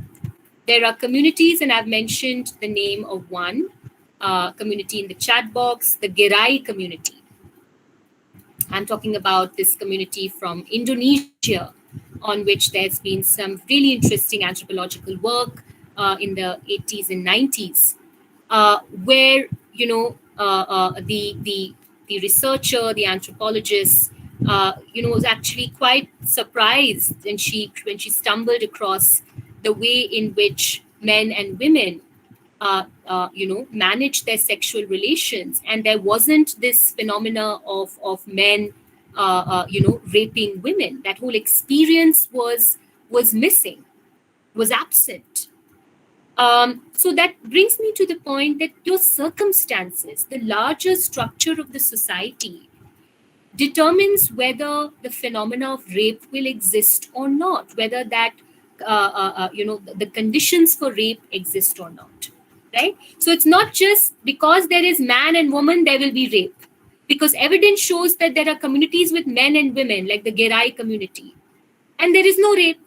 S3: There are communities, and I've mentioned the name of one community in the chat box, the Gerai community. I'm talking about this community from Indonesia, on which there's been some really interesting anthropological work in the 80s and 90s, where the researcher, the anthropologist, was actually quite surprised when she stumbled across the way in which men and women manage their sexual relations, and there wasn't this phenomena of men raping women. That whole experience was missing, was absent. So that brings me to the point that your circumstances, the larger structure of the society, determines whether the phenomena of rape will exist or not, whether that the conditions for rape exist or not, right? So it's not just because there is man and woman there will be rape, because evidence shows that there are communities with men and women, like the Gerai community, and there is no rape.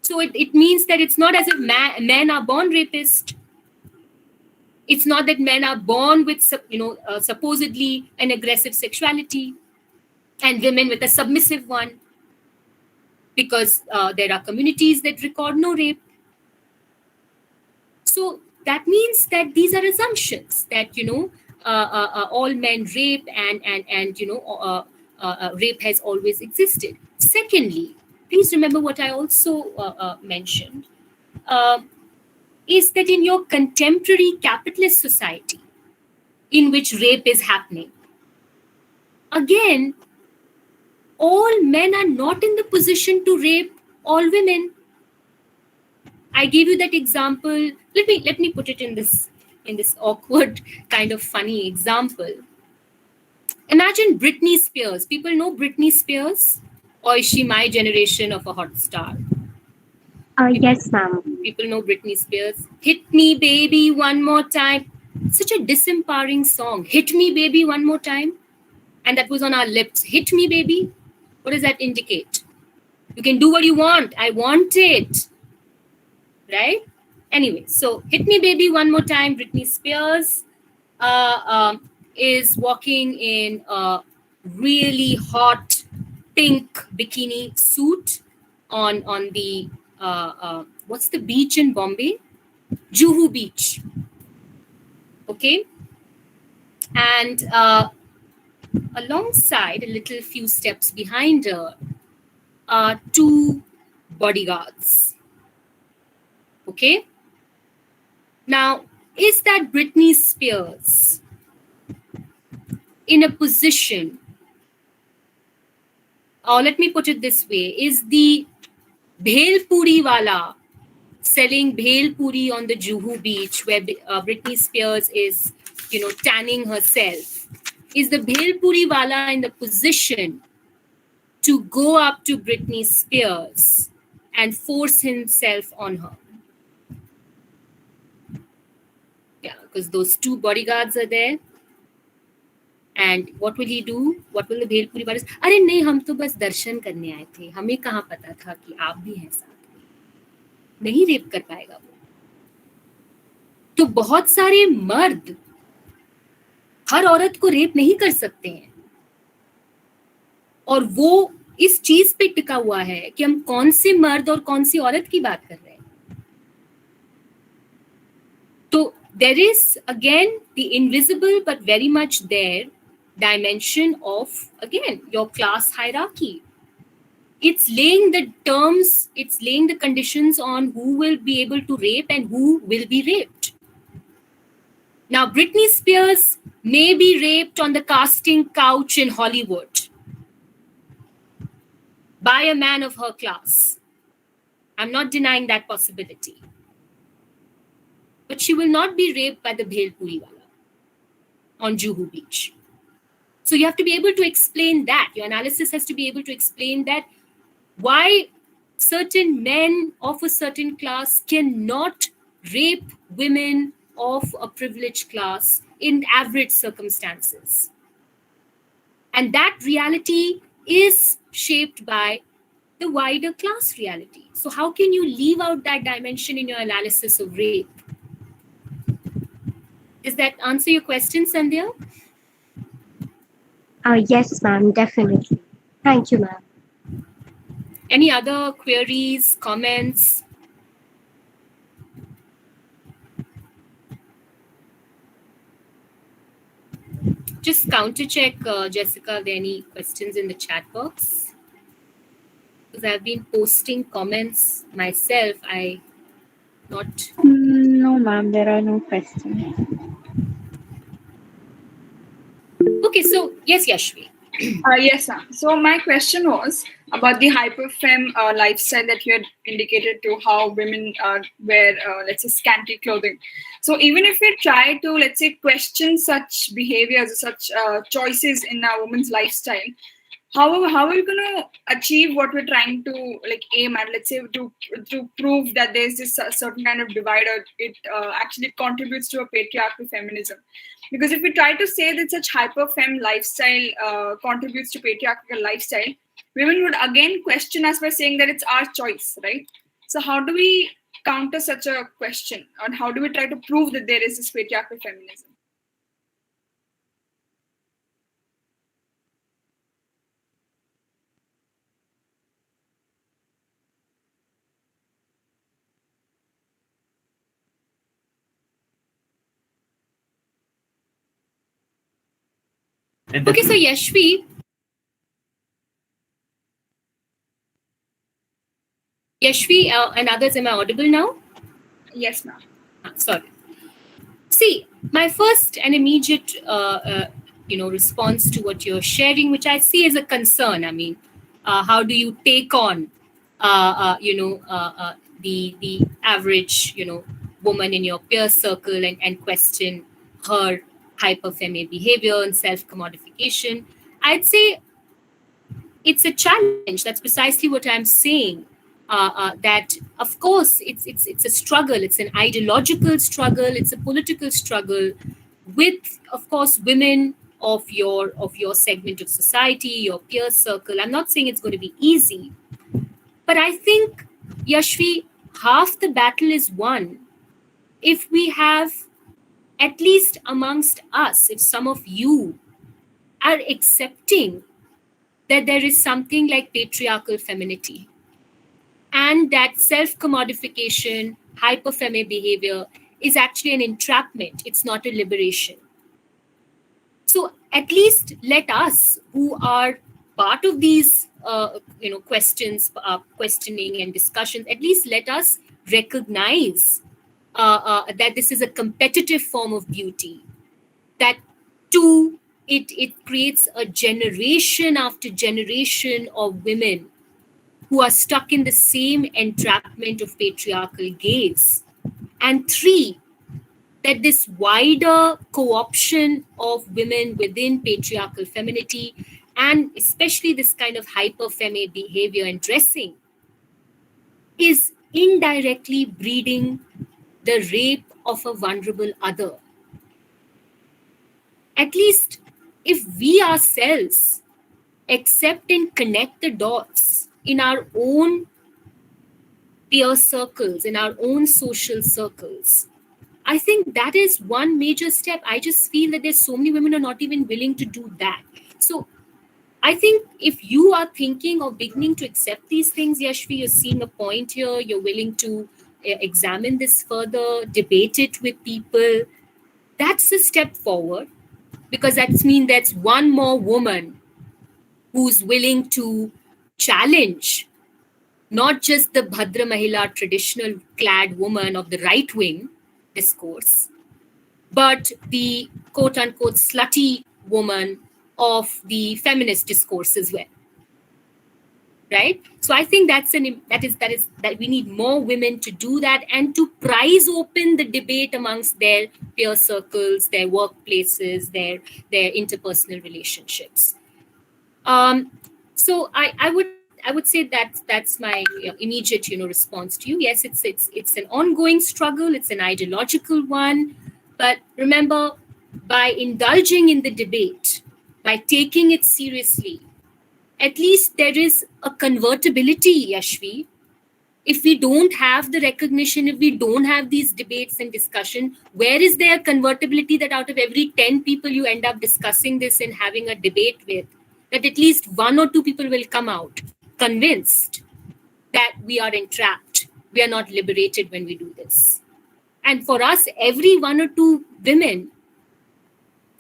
S3: So it means that it's not as if men are born rapists. It's not that men are born with supposedly an aggressive sexuality and women with a submissive one, because there are communities that record no rape. So that means that these are assumptions that all men rape, and rape has always existed. Secondly, please remember what I also mentioned, uh, is that in your contemporary capitalist society in which rape is happening, again, all men are not in the position to rape all women. I gave you that example. Let me put it in this awkward kind of funny example. Imagine Britney Spears. People know Britney Spears, or is she my generation of a hot star?
S5: Yes, ma'am.
S3: People know Britney Spears. Hit me, baby, one more time. Such a disempowering song. Hit me, baby, one more time. And that was on our lips. Hit me, baby. What does that indicate? You can do what you want. I want it. Right? Anyway, so Hit Me, Baby, one more time. Britney Spears is walking in a really hot pink bikini suit on the what's the beach in Bombay? Juhu Beach. Okay, and alongside, a little few steps behind her, are two bodyguards. Okay, now is that Britney Spears in a position, or let me put it this way, is the Bhel Puri wala selling Bhel Puri on the Juhu beach where Britney Spears is, tanning herself? Is the Bhel Puri wala in the position to go up to Britney Spears and force himself on her? Yeah, because those two bodyguards are there. And what will he do? What will the Bhelpuri wala? अरे नहीं, हम तो बस दर्शन करने आए थे, हमें कहाँ पता था कि आप भी हैं साथ में. नहीं रेप कर पाएगा वो. तो बहुत सारे मर्द हर औरत को रेप नहीं कर सकते हैं, और वो इस चीज पे टिका हुआ है कि हम कौन से मर्द और कौन सी औरत की बात कर रहे हैं. तो there is again the invisible but very much there dimension of, again, your class hierarchy. It's laying the terms, it's laying the conditions on who will be able to rape and who will be raped. Now, Britney Spears may be raped on the casting couch in Hollywood by a man of her class. I'm not denying that possibility. But she will not be raped by the Bhel Puri wala on Juhu Beach. So you have to be able to explain that. Your analysis has to be able to explain that why certain men of a certain class cannot rape women of a privileged class in average circumstances. And that reality is shaped by the wider class reality. So how can you leave out that dimension in your analysis of rape? Does that answer your question, Sandhya?
S5: Yes, ma'am, definitely. Thank you, ma'am.
S3: Any other queries, comments? Just counter check, Jessica, are there any questions in the chat box? Because I've been posting comments myself.
S1: No, ma'am, there are no questions.
S3: Okay, so yes, Yashvi.
S2: Yes, ma'am. So my question was about the hyperfem lifestyle that you had indicated to how women wear, let's say, scanty clothing. So even if we try to, let's say, question such behaviors, such choices in a woman's lifestyle, how are we going to achieve what we're trying to aim at? Let's say to prove that there's this certain kind of divide, or it actually contributes to a patriarchal feminism. Because if we try to say that such hyper-fem lifestyle contributes to patriarchal lifestyle, women would again question us by saying that it's our choice, right? So how do we counter such a question? And how do we try to prove that there is this patriarchal feminism?
S3: Okay, so Yashvi, and others, am I audible now?
S2: Yes, ma'am.
S3: Sorry. See, my first and immediate, response to what you're sharing, which I see as a concern. I mean, how do you take on the average woman in your peer circle, and question her hyperfemme behavior and self commodification. I'd say it's a challenge. That's precisely what I'm saying. That of course it's a struggle. It's an ideological struggle. It's a political struggle with, of course, women of your segment of society, your peer circle. I'm not saying it's going to be easy, but I think, Yashvi, half the battle is won if we have, at least amongst us, if some of you are accepting that there is something like patriarchal femininity, and that self commodification, hyperfemme behavior is actually an entrapment, it's not a liberation. So at least let us, who are part of these questions, questioning and discussions, at least let us recognize that this is a competitive form of beauty. That two, it creates a generation after generation of women who are stuck in the same entrapment of patriarchal gaze. And three, that this wider co-option of women within patriarchal femininity, and especially this kind of hyperfemme behavior and dressing, is indirectly breeding the rape of a vulnerable other. At least if we ourselves accept and connect the dots in our own peer circles, in our own social circles, I think that is one major step. I just feel that there's so many women who are not even willing to do that. So I think if you are thinking of beginning to accept these things, Yashvi, you're seeing a point here, you're willing to examine this further, debate it with people, that's a step forward, because that means that's one more woman who's willing to challenge not just the Bhadra Mahila, traditional clad woman of the right wing discourse, but the quote unquote slutty woman of the feminist discourse as well. Right? So I think that we need more women to do that, and to prize open the debate amongst their peer circles, their workplaces, their interpersonal relationships. So I would say that's my immediate response to you. Yes, it's an ongoing struggle. It's an ideological one, but remember, by indulging in the debate, by taking it seriously, at least there is a convertibility, Yashvi. If we don't have the recognition, if we don't have these debates and discussion, where is there convertibility that out of every 10 people you end up discussing this and having a debate with, that at least one or two people will come out convinced that we are entrapped, we are not liberated when we do this. And for us, every one or two women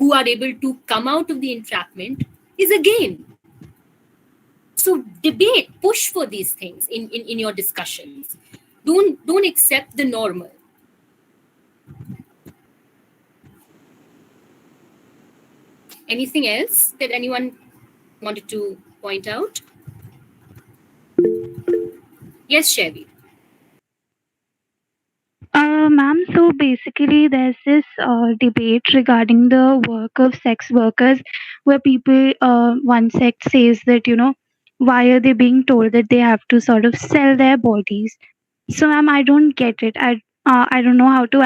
S3: who are able to come out of the entrapment is a gain. So debate, push for these things in your discussions. Don't accept the normal. Anything else that anyone wanted to point out? Yes, Chevy.
S1: Ma'am, so basically, there's this debate regarding the work of sex workers, where people, one sect says that, why are they being told that they have to sort of sell their bodies? So, ma'am, I don't get it. I don't know how to